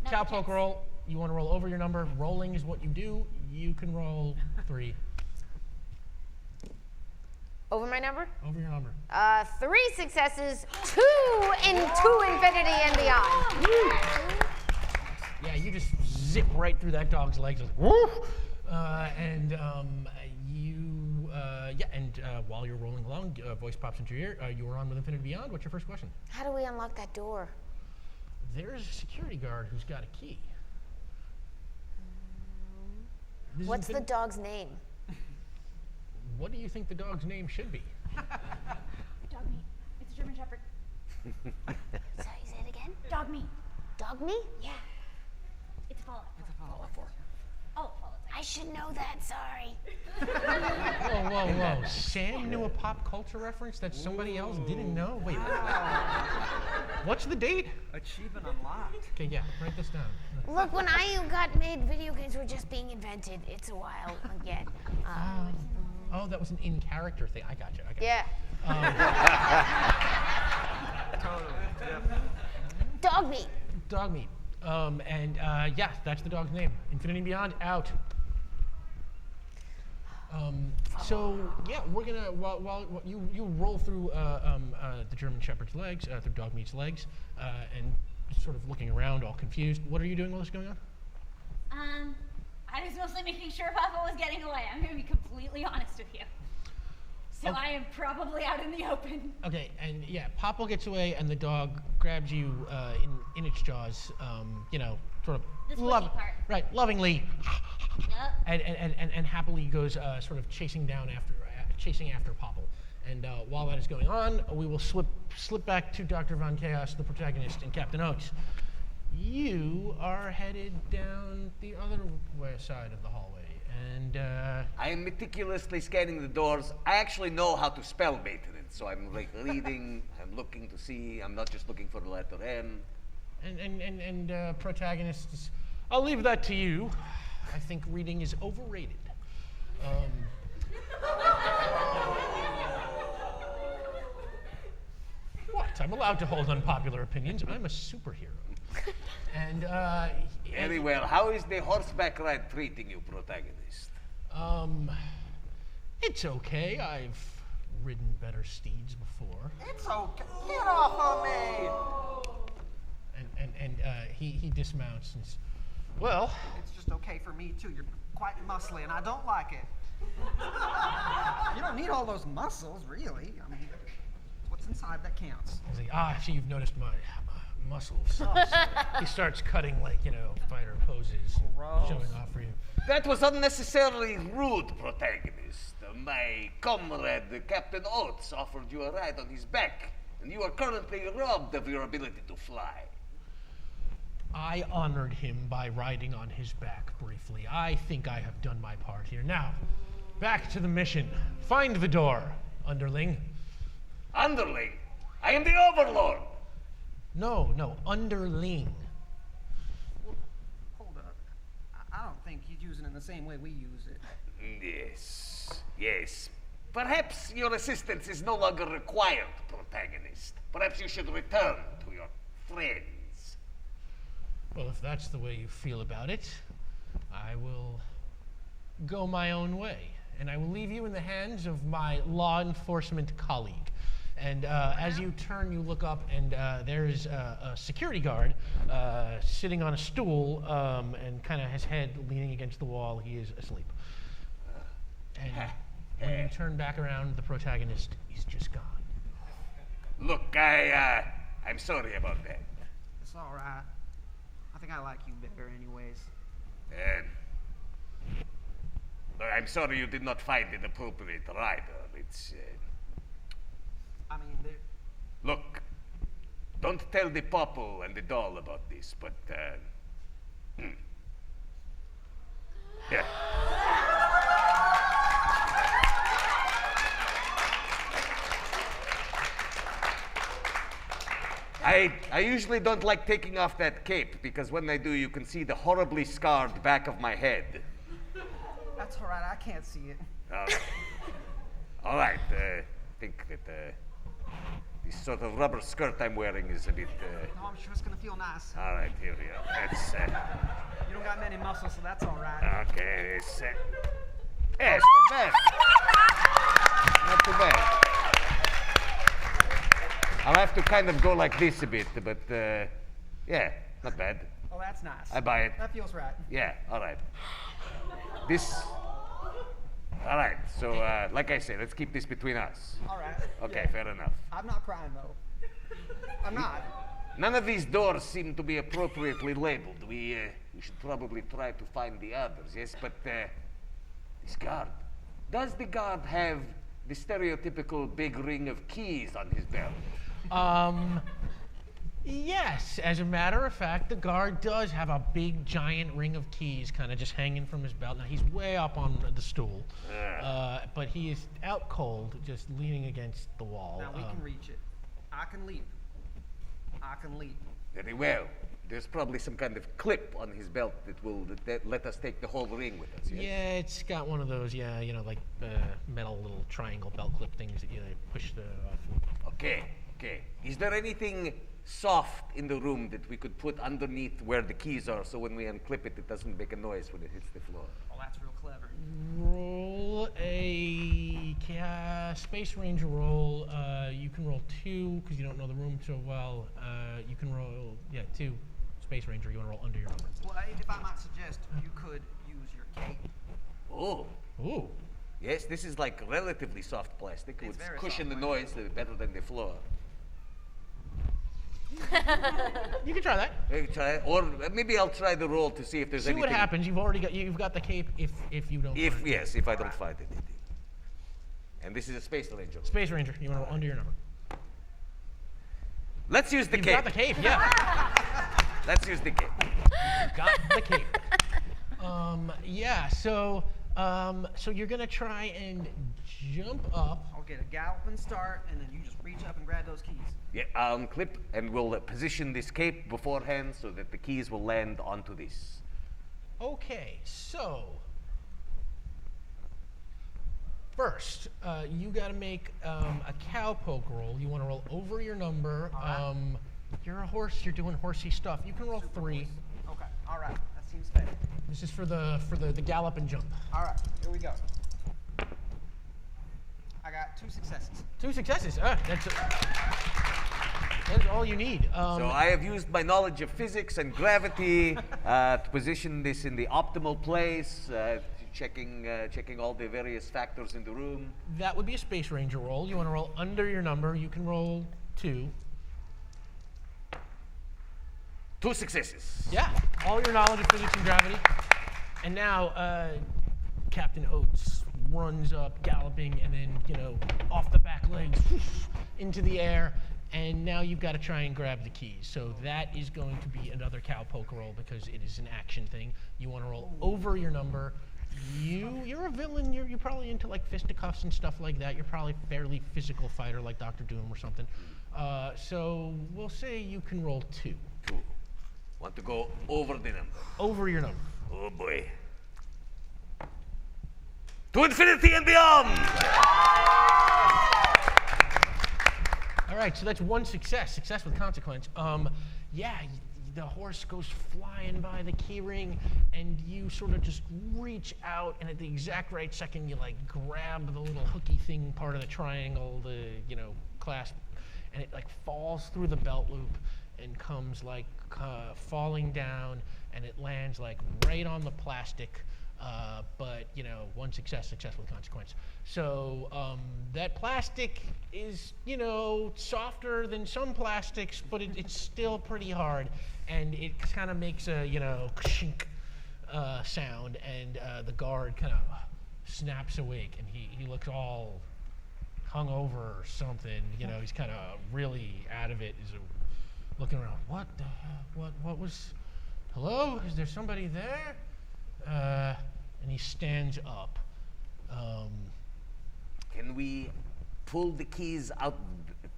Not a cowpoke chance. roll. You want to roll over your number. Rolling is what you do. You can roll 3 Over my number? over your number. 3 successes, 2 into infinity and beyond. Yeah, you just zip right through that dog's legs. Like, woof! While you're rolling along, a voice pops into your ear. You are on with Infinity Beyond. What's your first question? How do we unlock that door? There's a security guard who's got a key. This is What's the dog's name? What do you think the dog's name should be? Dog meat. It's a German Shepherd. Sorry, say it again. Dog meat. Dog me? Yeah. It's a follow-up. Oh, follow-up. I should know that, sorry. Whoa. Sam knew a pop culture reference that somebody else didn't know? Wait. What's the date? Achievement unlocked. Okay, yeah, write this down. Look, when I got made, video games were just being invented. It's a while yet. Oh, that was an in-character thing. I got you. Yeah. Totally. Yep. Dog meat. Dog meat. Yeah, that's the dog's name. Infinity and Beyond, out. So yeah, we're gonna while you roll through the German Shepherd's legs, through Dog Meat's legs, and sort of looking around, all confused. What are you doing while this is going on? I I was mostly making sure Papa was getting away. I'm gonna be completely honest with you. So Oh. I am probably out in the open. Okay, and yeah, Popple gets away, and the dog grabs you in its jaws. Sort of The squishy part. right, lovingly, Yep. and happily goes sort of chasing after Popple. And while that is going on, we will slip back to Dr. Von Chaos, the protagonist, and Captain Oaks. You are headed down the other side of the hallway, and I am meticulously scanning the doors. I actually know how to spell maintenance, so I'm like reading, I'm looking to see, I'm not just looking for the letter M. Protagonists, I'll leave that to you. I think reading is overrated. What? I'm allowed to hold unpopular opinions. I'm a superhero. And Very well. How is the horseback ride treating you, protagonist? It's okay. I've ridden better steeds before. It's okay. Get off of me! He dismounts and says, well, It's just okay for me too. You're quite muscly, and I don't like it. You don't need all those muscles, really. I mean, what's inside that counts. he's like, I see you've noticed my muscles. He starts cutting fighter poses, and Gross. showing off for you. That was unnecessarily rude, protagonist. My comrade, Captain Oates, offered you a ride on his back, and you are currently robbed of your ability to fly. I honored him by riding on his back briefly. I think I have done my part here. Now, back to the mission. Find the door, underling. Underling, I am the Overlord. No, underling. Hold up. I don't think he's using it in the same way we use it. Yes. Perhaps your assistance is no longer required, protagonist. Perhaps you should return to your friends. Well, if that's the way you feel about it, I will go my own way. And I will leave you in the hands of my law enforcement colleague. And as you turn, you look up, and there's a security guard sitting on a stool and kind of his head leaning against the wall. He is asleep. And when you turn back around, the protagonist is just gone. Look, I'm sorry about that. It's all right. I think I like you better anyways. I'm sorry you did not find an appropriate rider. I mean, Look, don't tell the Popple and the doll about this, but, yeah. I usually don't like taking off that cape because when I do, you can see the horribly scarred back of my head. that's all right. I can't see it. All right. I think that this sort of rubber skirt I'm wearing is a bit. No, I'm sure it's gonna feel nice. All right, here we are. That's You don't got many muscles, so that's all right. okay. It's it's not bad. Not too bad. I'll have to kind of go like this a bit, but yeah, not bad. Oh, that's nice. I buy it. That feels right. Yeah, all right. All right, so like I said, let's keep this between us. All right. Okay, Yeah. fair enough. I'm not crying though. I'm not. None of these doors seem to be appropriately labeled. We should probably try to find the others, yes? But this guard, does the guard have the stereotypical big ring of keys on his belt? Yes, as a matter of fact, the guard does have a big, giant ring of keys kind of just hanging from his belt. Now, he's way up on the stool, but he is out cold, just leaning against the wall. Now we can reach it. I can leap. I can leap. Very well. There's probably some kind of clip on his belt that will let us take the whole ring with us, yes? Yeah, it's got one of those, like metal little triangle belt clip things that you push off. Okay. Is there anything soft in the room that we could put underneath where the keys are so when we unclip it, it doesn't make a noise when it hits the floor? Oh, that's real clever. Roll a Space Ranger roll. You can roll 2 because you don't know the room so well. You can roll, 2. Space Ranger, you want to roll under your number. Well, if I might suggest, you could use your cape. Oh. Ooh. Yes, this is like relatively soft plastic. It It's would very cushion soft the noise better than the floor. You can try that. Maybe try it. Or maybe I'll try the roll to see if there's See anything. what happens. You've got the cape if you don't. If find it. yes, if I don't find it. And this is a Space Ranger. Space Ranger, you want to roll under your number. Let's use the You've cape. got the cape, yeah. Let's use the cape. You've got the cape. Yeah. So you're gonna try and jump up. I'll get a galloping start, and then you just reach up and grab those keys. Yeah, I'll unclip and we'll position this cape beforehand so that the keys will land onto this. Okay. So first, you got to make a cowpoke roll. You want to roll over your number. You're a horse. You're doing horsey stuff. You can roll 3. Okay, all right, that seems fair. This is for the gallop and jump. All right, here we go. I got 2 successes. 2 successes. That's all you need. So I have used my knowledge of physics and gravity to position this in the optimal place, checking all the various factors in the room. That would be a Space Ranger roll. You want to roll under your number. You can roll 2. 2 successes. Yeah, all your knowledge of physics and gravity. And now Captain Oates runs up, galloping, and then, off the back legs, into the air. And now you've got to try and grab the keys. So that is going to be another cowpoke roll because it is an action thing. You want to roll over your number. You're a villain. You're probably into like fisticuffs and stuff like that. You're probably a fairly physical fighter like Dr. Doom or something. So we'll say you can roll 2. 2. Want to go over the number. Over your number. Oh boy. To infinity and beyond! All right, so that's 1 success. Success with consequence. The horse goes flying by the key ring, and you sort of just reach out, and at the exact right second, you like grab the little hooky thing, part of the triangle, the clasp, and it like falls through the belt loop and comes like falling down, and it lands like right on the plastic. But 1 success with consequence. So that plastic is softer than some plastics, but it's still pretty hard, and it kind of makes a kshink sound, and the guard kind of snaps awake, and he looks all hungover or something. He's kind of really out of it. He's looking around. What the hell? What was? Hello? Is there somebody there? And he stands up. Can we pull the keys out,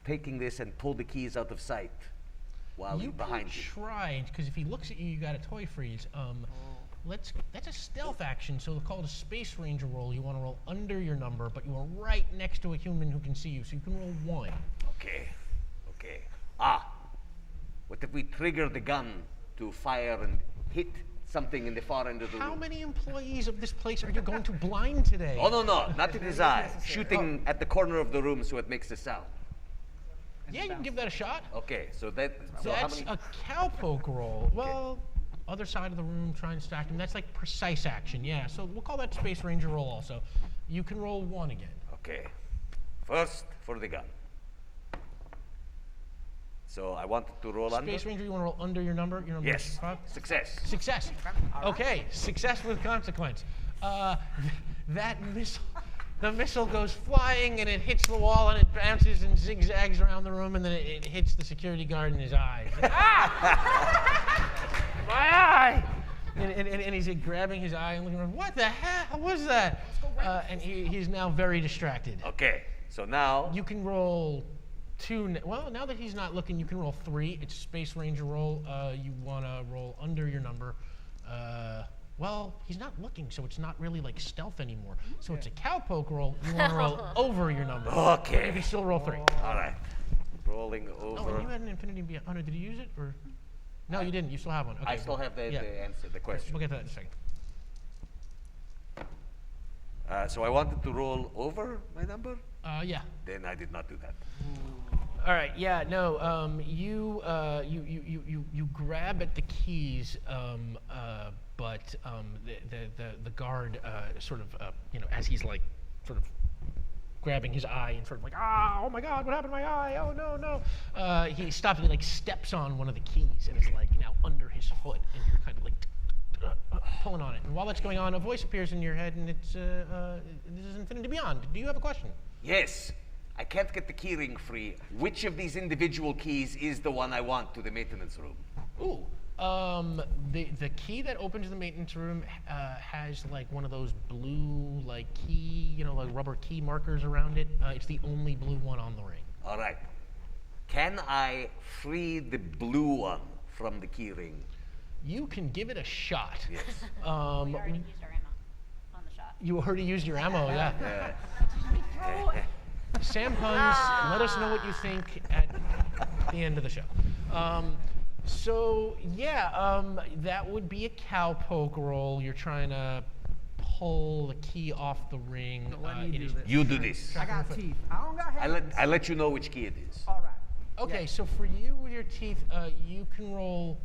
taking this and pull the keys out of sight while You he's behind can you? try, because if he looks at you, you got a toy freeze. That's a stealth action, so it's called a Space Ranger roll. You want to roll under your number, but you are right next to a human who can see you, so you can roll 1. Okay. What if we trigger the gun to fire and hit something in the far end of the How room? many employees of this place are you going to blind today? Oh, no, not in his eye. Shooting Oh. at the corner of the room so it makes a sound. Yeah, you can give that a shot. Okay, so how That's many? a cowpoke roll. Well, other side of the room, trying to stack them. That's like precise action, yeah. So we'll call that Space Ranger roll also. You can roll 1 again. Okay. First, for the gun. So I wanted to roll under? Space Ranger, you want to roll under your number? Your number Yes. is 5? Success. Success. Okay, success with consequence. That missile, the missile goes flying and it hits the wall and it bounces and zigzags around the room and then it hits the security guard in his eye. My eye! And he's grabbing his eye and looking around. What the hell was that? And he's now very distracted. Okay, so now You can roll 2. Well, now that he's not looking, you can roll 3. It's a Space Ranger roll. You want to roll under your number. Well, he's not looking, so it's not really like stealth anymore. So it's a cowpoke roll. You want to roll over your number. Okay. You can still roll 3. All right. Rolling Oh, over. and you had an Infinity Beyond. Oh, no, did you use it? Or no, you didn't. You still have one. Okay, I still have the answer, the question. We'll get to that in a second. So I wanted to roll over my number? Yeah. Then I did not do that. All right. Yeah. No. You grab at the keys, but the guard sort of as he's like sort of grabbing his eye and sort of like oh my God, what happened to my eye? Oh no. He stops and he like steps on one of the keys and it's like now under his foot and you're kind of like pulling on it. And while that's going on, a voice appears in your head and it's this is Infinity Beyond. Do you have a question? Yes. I can't get the keyring free. Which of these individual keys is the one I want to the maintenance room? Ooh. The key that opens the maintenance room has like one of those blue like key, like rubber key markers around it. It's the only blue one on the ring. All right. Can I free the blue one from the keyring? You can give it a shot. Yes. We already used our ammo on the shot. You already used your ammo, yeah. Throw it. Sam Puns, let us know what you think at the end of the show. That would be a cowpoke roll. You're trying to pull the key off the ring. Let me do this. You do this. I got teeth. I don't got hands. I let you know which key it is. All right. Okay, Yeah. so for you with your teeth, you can roll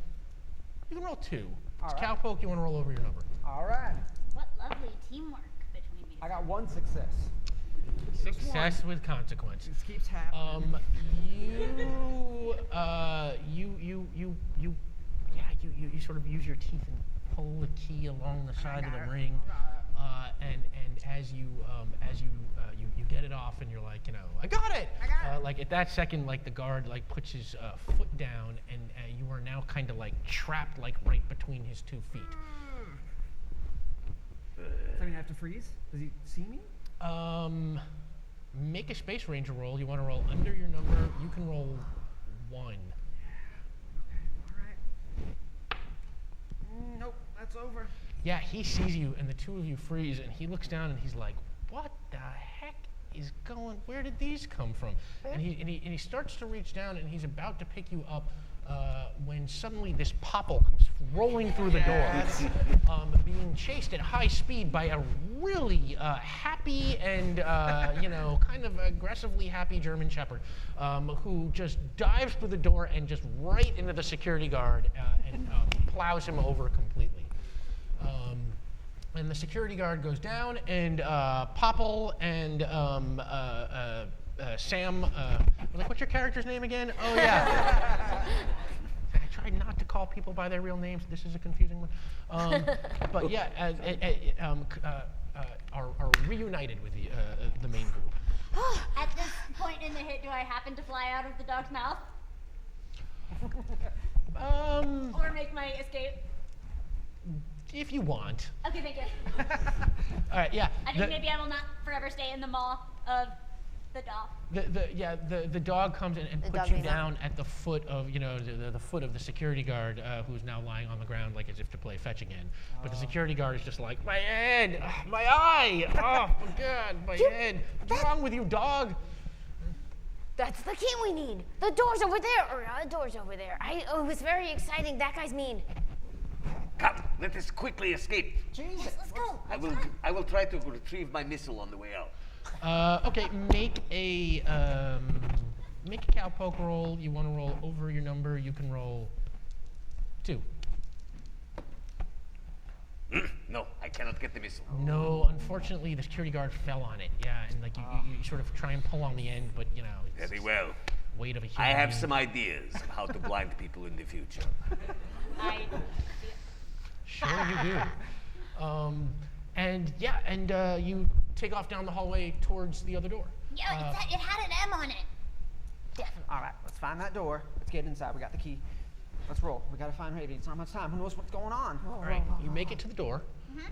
2. All It's right. cowpoke, you want to roll over your number. All right. What lovely teamwork between me. I got 1 success. Success with consequence. Just keeps happening. You sort of use your teeth and pull the key along the side of the ring, and as you get it off, and you're like, I got it. Like at that second, like the guard like puts his foot down, and you are now kind of like trapped like right between his 2 feet. Does that mean I have to freeze? Does he see me? Make a Space Ranger roll. You want to roll under your number. You can roll 1. All right. Nope, that's over. Yeah, he sees you, and the 2 of you freeze, and he looks down, and he's like, "What the heck is going? Where did these come from?" And he starts to reach down, and he's about to pick you up when suddenly this popple comes rolling through the door, being chased at high speed by a really happy and kind of aggressively happy German Shepherd, who just dives through the door and just right into the security guard and plows him over completely. And the security guard goes down, and Popple and Sam, like, what's your character's name again? Oh, yeah. I tried not to call people by their real names. This is a confusing one. But yeah, are reunited with the main group. At this point in the hit, do I happen to fly out of the dog's mouth? Or make my escape? If you want. Okay, thank you. All right, yeah. I think maybe I will not forever stay in the maw of the dog. The dog comes in and The puts dog you lays down at the foot of the foot of the security guard who's now lying on the ground like as if to play fetch again. But the security guard is just like, my head, my eye, oh my God, my head. What's wrong with you, dog? That's the key we need. The door's over there. Or the door's over there. It was very exciting. That guy's mean. Come, let us quickly escape. Jesus. Let's go. I will try to retrieve my missile on the way out. Okay, make a cowpoke roll. You want to roll over your number. You can roll 2. No, I cannot get the missile. No, unfortunately, the security guard fell on it. Yeah, and like you sort of try and pull on the end, but it's Very well. weight of a human I have being. some ideas of how to blind people in the future. Sure you do. You take off down the hallway towards the other door. Yeah, it had an M on it. Definitely. All right, let's find that door. Let's get inside. We got the key. Let's roll. We gotta find Raven. It's not much time. Who knows what's going on? All right, you make it to the door,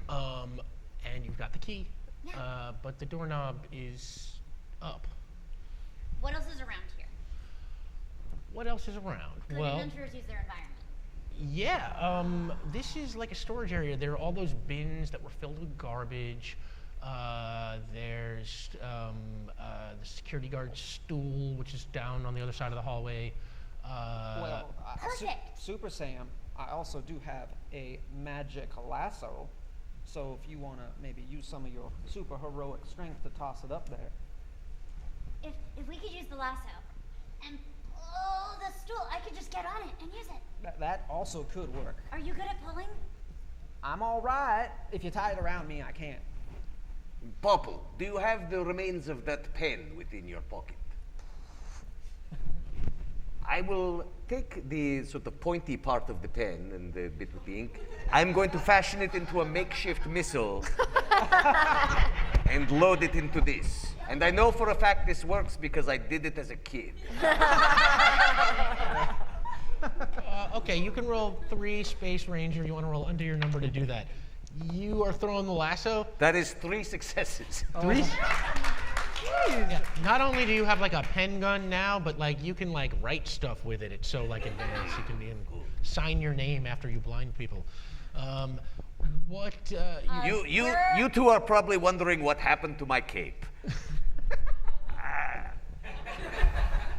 and you've got the key, but the doorknob is up. What else is around here? What else is around? Good adventurers use their environment. Yeah, this is like a storage area. There are all those bins that were filled with garbage. There's the security guard's stool, which is down on the other side of the hallway. Perfect. Super Sam, I also do have a magic lasso. So if you want to maybe use some of your super heroic strength to toss it up there. If we could use the lasso and that also could work. Are you good at pulling? I'm all right. If you tie it around me, I can't. Popple, do you have the remains of that pen within your pocket? I will take the sort of pointy part of the pen and the bit with the ink. I'm going to fashion it into a makeshift missile and load it into this. And I know for a fact this works because I did it as a kid. Okay, you can roll 3 Space Ranger. You want to roll under your number to do that. You are throwing the lasso. That is 3 successes. 3? Yeah. Not only do you have like a pen gun now, but like you can like write stuff with it. It's so like advanced. You can even sign your name after you blind people. What? You two are probably wondering what happened to my cape.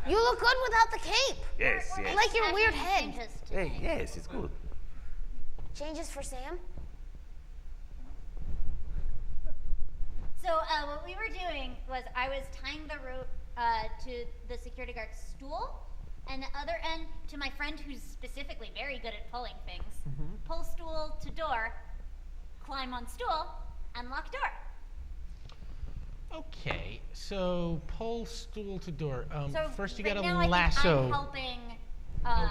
You look good without the cape. Yes, I yes. like your weird head. Changes Hey, today. yes, it's good. Changes for Sam? So what we were doing was I was tying the rope to the security guard's stool, and the other end to my friend who's specifically very good at pulling things. Pull stool to door, climb on stool, unlock door. Okay, so pull stool to door. So First, you right got now a I think lasso. I'm helping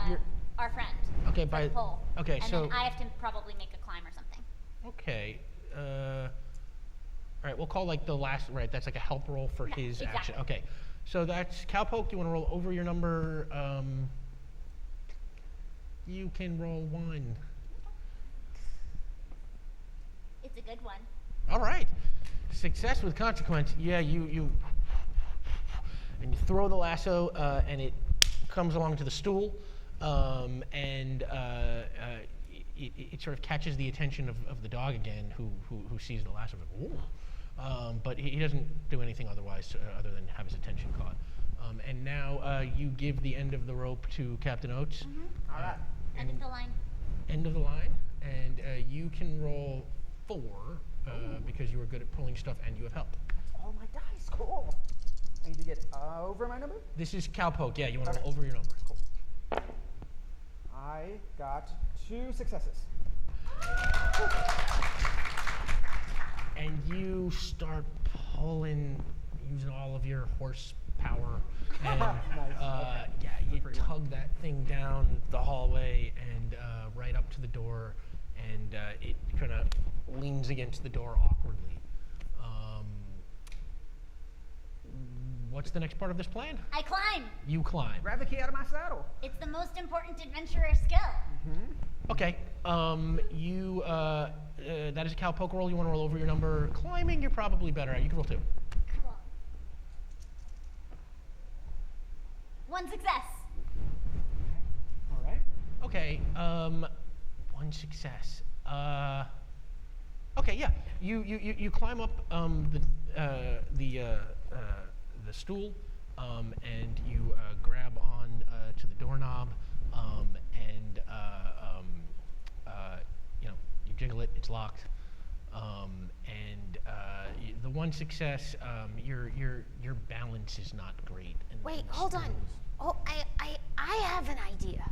you're- our friend. Okay, for by the pull. okay, and so then I have to probably make a climb or something. okay. All right, we'll call like the last. Right, that's like a help roll for Yeah, his exactly. action. Okay, so that's cowpoke. You want to roll over your number. You can roll 1. It's a good one. All right. Success with consequence. Yeah, you and you throw the lasso, and it comes along to the stool, and it sort of catches the attention of the dog again, who sees the lasso. Like, ooh. But he doesn't do anything otherwise other than have his attention caught. And now you give the end of the rope to Captain Oates. All right. End of the line. End of the line, and you can roll 4 because you were good at pulling stuff and you have help. All my dice. Cool. I need to get over my number. This is cowpoke. Yeah, you want to Okay. roll over your number. I got 2 successes. And you start pulling using all of your horsepower. And yeah, you tug that thing down the hallway and right up to the door, and it kind of leans against the door awkwardly. What's the next part of this plan? I climb. You climb. Grab the key out of my saddle. It's the most important adventurer skill. Okay. You that is a cowpoke roll. You want to roll over your number. Climbing, you're probably better at. You can roll 2. Cool. 1 success. All right. Okay. 1 success. Okay. Yeah. You climb up the stool, and you grab on to the doorknob, and you jiggle it. It's locked. And the 1 success, your balance is not great. Wait, hold on. Oh, I have an idea.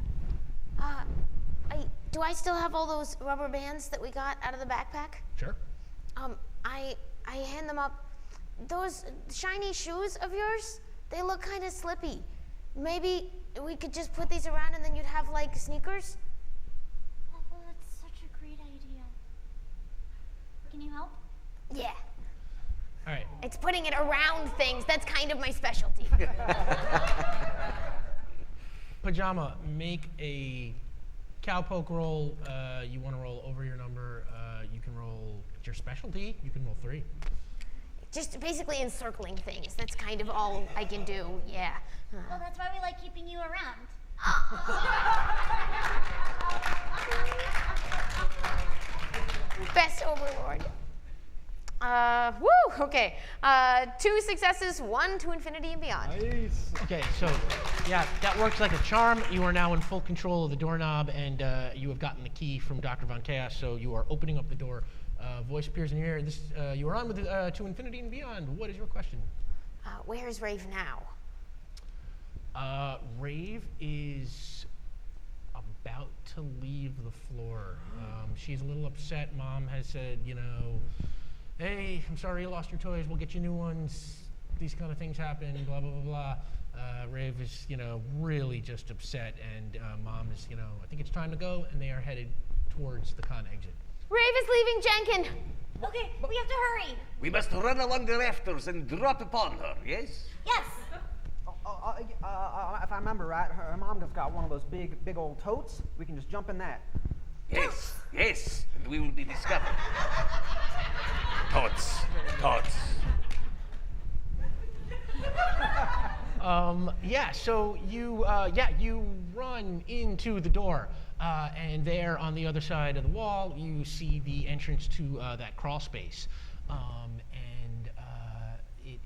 Do I still have all those rubber bands that we got out of the backpack? Sure. I hand them up. Those shiny shoes of yours, they look kind of slippy. Maybe we could just put these around and then you'd have like sneakers? Oh, that's such a great idea. Can you help? Yeah. All right. It's putting it around things. That's kind of my specialty. Pajama, make a cowpoke roll. You want to roll over your number. You can roll your specialty. You can roll 3. Just basically encircling things. That's kind of all I can do. Yeah. Well, that's why we like keeping you around. Best overlord. Okay. 2 successes, 1 to infinity and beyond. Nice. Okay, so yeah, that works like a charm. You are now in full control of the doorknob, and you have gotten the key from Dr. Von Chaos, so you are opening up the door. Voice appears in your ear. You are on with to infinity and beyond. What is your question? Where is Rave now? Rave is about to leave the floor. She's a little upset. Mom has said, you know, hey, I'm sorry you lost your toys. We'll get you new ones. These kind of things happen, blah, blah, blah, blah. Rave is, you know, really just upset, and Mom is, you know, I think it's time to go, and they are headed towards the con exit. Rave is leaving Jenkin. Okay, we have to hurry. We must run along the rafters and drop upon her, yes? Yes. If I remember right, her mom has got one of those big old totes. We can just jump in that. Yes, yes, and we will be discovered. Tots. Yeah, so you run into the door, and there on the other side of the wall, you see the entrance to that crawl space.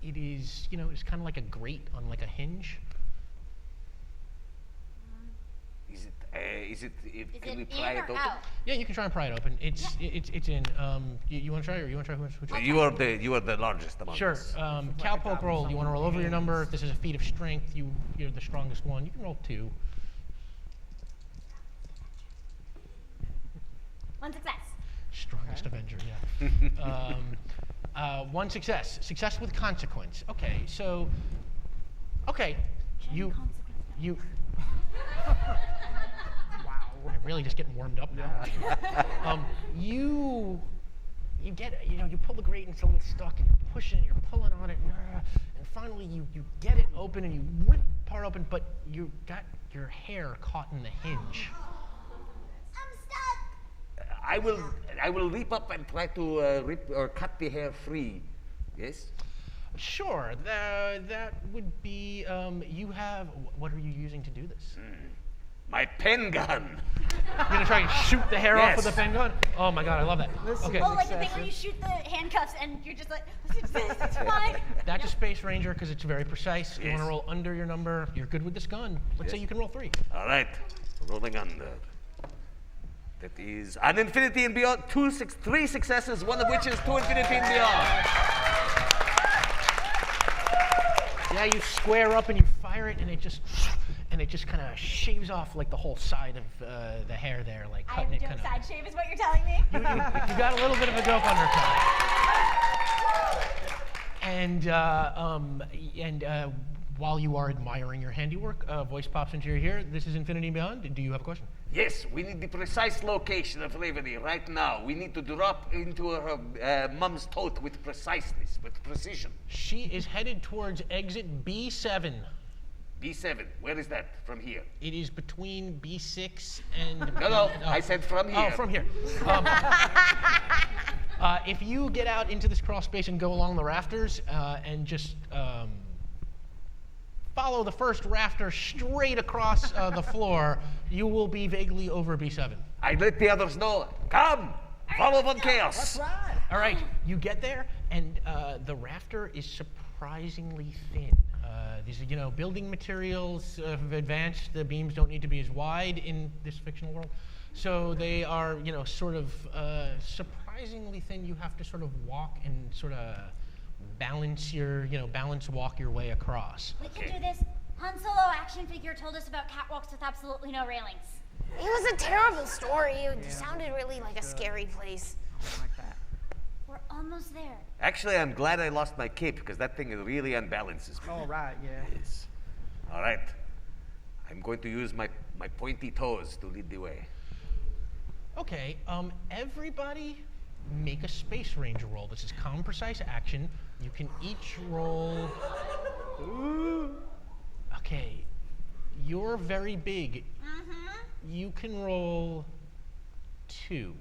It is, you know, it's kind of like a grate on like a hinge. Can we it pry in it or open? out? Yeah, you can try and pry it open. It's in. You want to try, or you want to try? Which one? You are the largest among Sure. us. Cowpoke roll. You want to roll over your number. If this is a feat of strength, you're the strongest one. You can roll 2. One success. Strongest Avenger, yeah. 1 success. Success with consequence. Okay, so. Okay, you. Wow, we're really just getting warmed up now. You get, you know, you pull the grate and it's a little stuck, and you're pushing and you're pulling on it, and finally you get it open and you rip part open, but you got your hair caught in the hinge. I'm stuck. I will leap up and try to rip or cut the hair free. Yes? Sure, that would be, you have, what are you using to do this? My pen gun. You're gonna try and shoot the hair off with Yes. the pen gun? Oh my god, I love that. Okay, Oh, like the thing where you shoot the handcuffs and you're just like, it's fine. that's a Space Ranger because it's very precise. You Yes. wanna roll under your number. You're good with this gun. Let's say Yes. you can roll 3. All right, rolling under. That is an infinity and beyond. 3 successes, one of which is to infinity and beyond. Yeah, you square up and you fire it, and it just kind of shaves off like the whole side of the hair there, like I'm cutting it doing kind of. side shave is what you're telling me? You got a little bit of a dope undercut. And while you are admiring your handiwork, a voice pops into your ear. This is Infinity and Beyond. Do you have a question? Yes, we need the precise location of Raveny right now. We need to drop into her mom's tote with preciseness, with precision. She is headed towards exit B7. B7, where is that from here? It is between B6 and. No, I said from here. Oh, from here. If you get out into this crawl space and go along the rafters and just follow the first rafter straight across the floor, you will be vaguely over B7. I let the others know. Come, follow Von Chaos. All right, you get there, and the rafter is surprisingly thin. These are, you know, building materials have advanced. The beams don't need to be as wide in this fictional world. So they are, you know, sort of surprisingly thin. You have to sort of walk and sort of balance walk your way across. We can do this. Han Solo action figure told us about catwalks with absolutely no railings. It was a terrible story. It sounded really like a scary place. Like that. We're almost there. Actually, I'm glad I lost my cape because that thing really unbalances me. All right, yeah. Yes. All right. I'm going to use my pointy toes to lead the way. Okay, everybody make a Space Ranger roll. This is common precise action. You can each roll. Okay, you're very big. You can roll 2.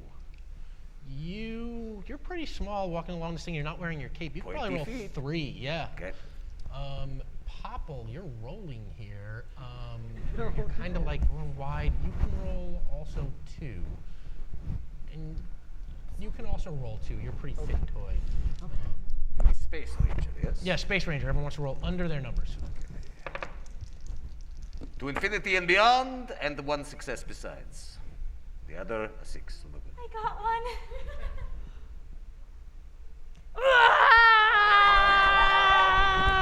You're pretty small walking along this thing. You're not wearing your cape. You can probably roll 20 feet. 3. Yeah. Okay. Popple, you're rolling here. You're kind of like going wide. You can roll also 2. And you can also roll 2. You're a pretty thin toy. Space Ranger, yes? Yeah, Space Ranger. Everyone wants to roll under their numbers. To infinity and beyond, and 1 success besides. The other, a 6. I got one. All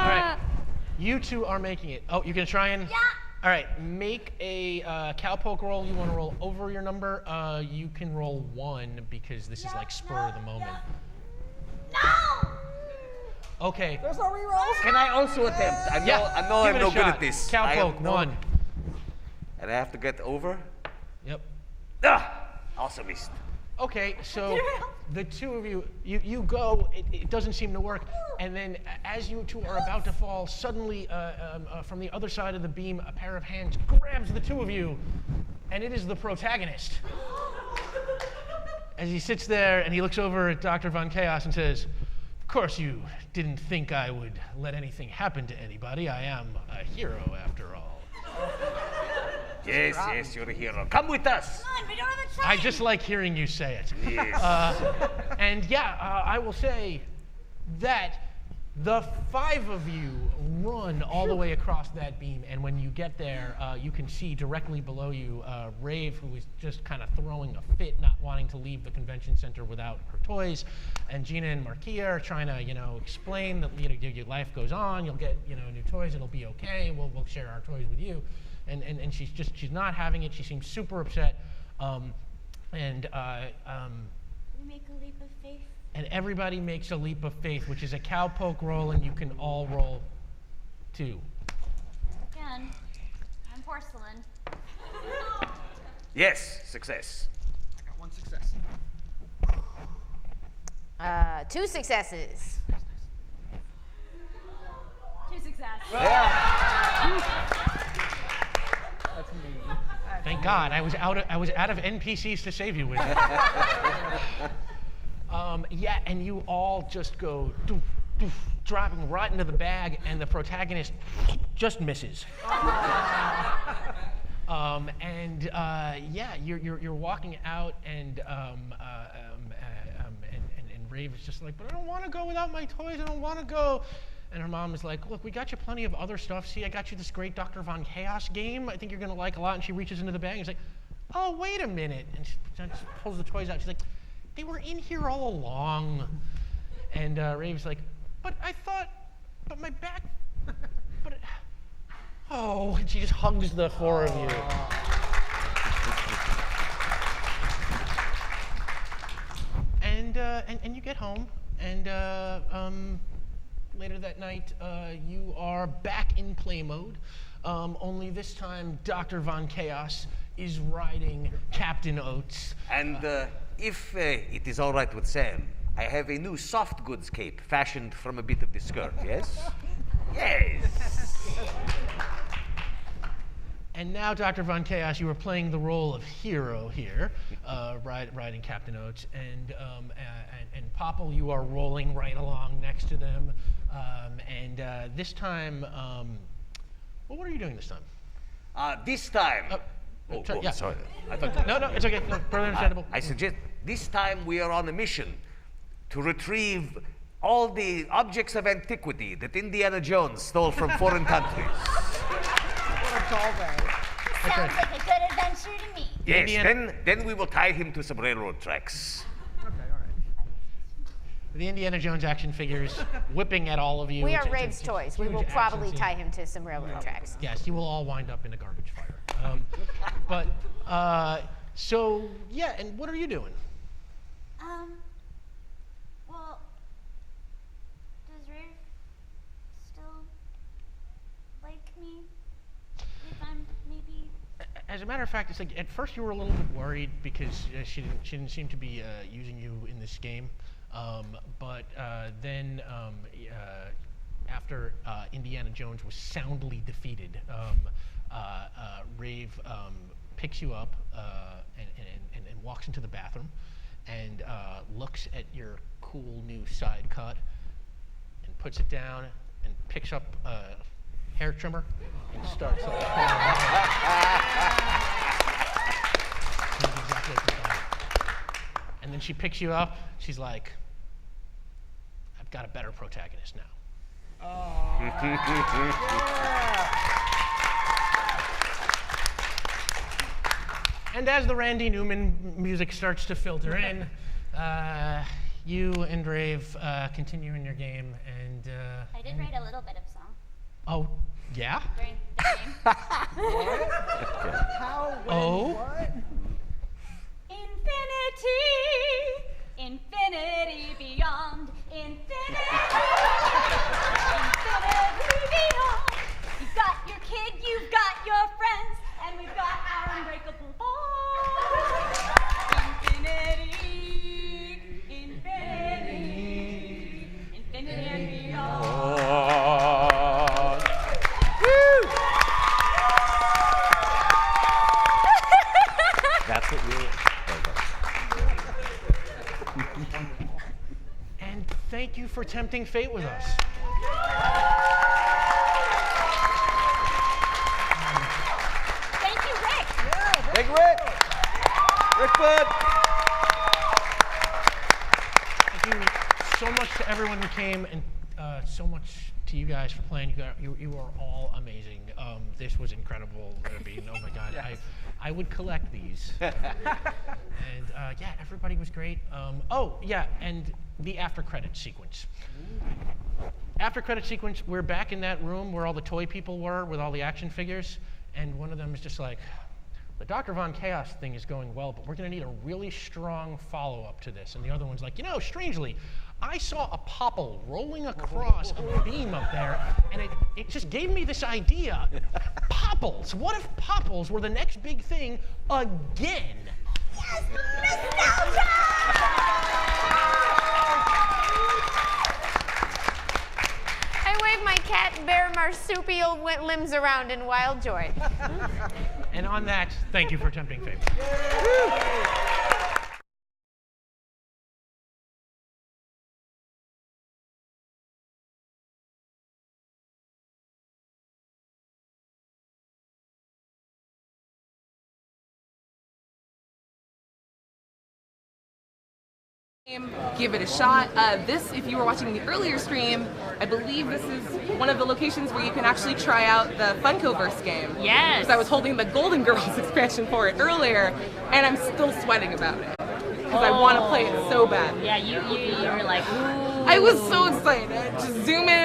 right. You two are making it. Oh, you're going to try and. Yeah. All right, make a cowpoke roll. You want to roll over your number. You can roll 1 because this is like spur of the moment. No! Okay. There's no rerolls. Can I also attempt? I know, Yeah. I know give I'm it a no good shot. at this. I am Cowpoke, no- 1. And I have to get over? Yep. Also missed. Okay, so the two of you, you go, it doesn't seem to work, and then as you two are about to fall, suddenly from the other side of the beam, a pair of hands grabs the two of you, and it is the protagonist. As he sits there and he looks over at Dr. Von Chaos and says, "Of course you didn't think I would let anything happen to anybody. I am a hero after all." Yes, yes, you're a hero. Come with us. Come on, we don't have a I time. just like hearing you say it. Yes. And yeah, I will say that the 5 of you run all the way across that beam, and when you get there, you can see directly below you Rave, who is just kind of throwing a fit, not wanting to leave the convention center without her toys, and Gina and Marquia are trying to, explain that your life goes on, you'll get, new toys, it'll be okay, we'll share our toys with you, and she's not having it. She seems super upset, We make a leap of faith. and everybody makes a leap of faith, which is a cowpoke roll, and you can all roll 2. Again, I'm porcelain. Yes, success. I got 1 success. 2 successes. 2 success. That's me. Thank God, I was out of NPCs to save you with. Yeah, and you all just go doof, doof, dropping right into the bag, and the protagonist just misses. Yeah, you're walking out, and Rave is just like, "But I don't want to go without my toys. I don't want to go." And her mom is like, "Look, we got you plenty of other stuff. See, I got you this great Dr. Von Chaos game. I think you're gonna like a lot." And she reaches into the bag and is like, "Oh, wait a minute!" And she just pulls the toys out. She's like, "They were in here all along." And Rave's like, "But I thought, but my back, but it, oh!" And she just hugs the 4 of you. And you get home, and later that night, you are back in play mode. Only this time, Dr. Von Chaos is riding Captain Oates. And if it is all right with Sam, I have a new soft goods cape fashioned from a bit of the skirt, yes? Yes. And now, Dr. Von Chaos, you are playing the role of hero here, riding Captain Oates, and Popple, you are rolling right along next to them. This time, well, what are you doing this time? This time. Yeah. Sorry. I thought No, it's okay. No, perfectly understandable. I suggest this time we are on a mission to retrieve all the objects of antiquity that Indiana Jones stole from foreign countries. What a callback. Sounds like a good adventure to me. Yes, Indiana- then we will tie him to some railroad tracks. Okay, all right. The Indiana Jones action figures whipping at all of you. We It's- are it's a Rave's toys. We huge will action probably scene. tie him to some railroad tracks. Yes, you will all wind up in a garbage fire. So yeah, and what are you doing? Well, does Rave still like me? If I'm maybe... As a matter of fact, it's like at first you were a little bit worried because she didn't seem to be using you in this game, but then after Indiana Jones was soundly defeated, Rave picks you up and walks into the bathroom and looks at your cool new side cut and puts it down and picks up a hair trimmer and starts like exactly like you thought. And then she picks you up. She's like, "I've got a better protagonist now." And as the Randy Newman music starts to filter in, you and Rave continue in your game, and I did write a little bit of song. oh, Yeah? How? When, Oh? What? Infinity beyond infinity. Infinity beyond. You've got your kid, you've got your friends, and we've got our unbreakable bond. Infinity, infinity, infinity beyond. That's what you. And thank you for tempting fate with us. Thank you, Rick. Big Rick. Rick Bud. Thank you so much to everyone who came, and so much to you guys for playing. You are all amazing. This was incredible. Oh my God, I would collect these. And yeah, everybody was great. Oh yeah, and the after credit sequence. After credit sequence, we're back in that room where all the toy people were with all the action figures, and one of them is just like, the Dr. Von Chaos thing is going well, but we're going to need a really strong follow-up to this. And the other one's like, strangely, I saw a popple rolling across a beam up there, and it just gave me this idea. Popples. What if popples were the next big thing again? Yes! Nostalgia! I wave my cat, bear, marsupial limbs around in wild joy. And on that, thank you for tempting fate. Give it a shot. This, if you were watching the earlier stream, I believe this is one of the locations where you can actually try out the Funkoverse game. Yes. Because I was holding the Golden Girls expansion for it earlier, and I'm still sweating about it. Because I want to play it so bad. Yeah, you were like, ooh. I was so excited. Just zoom in.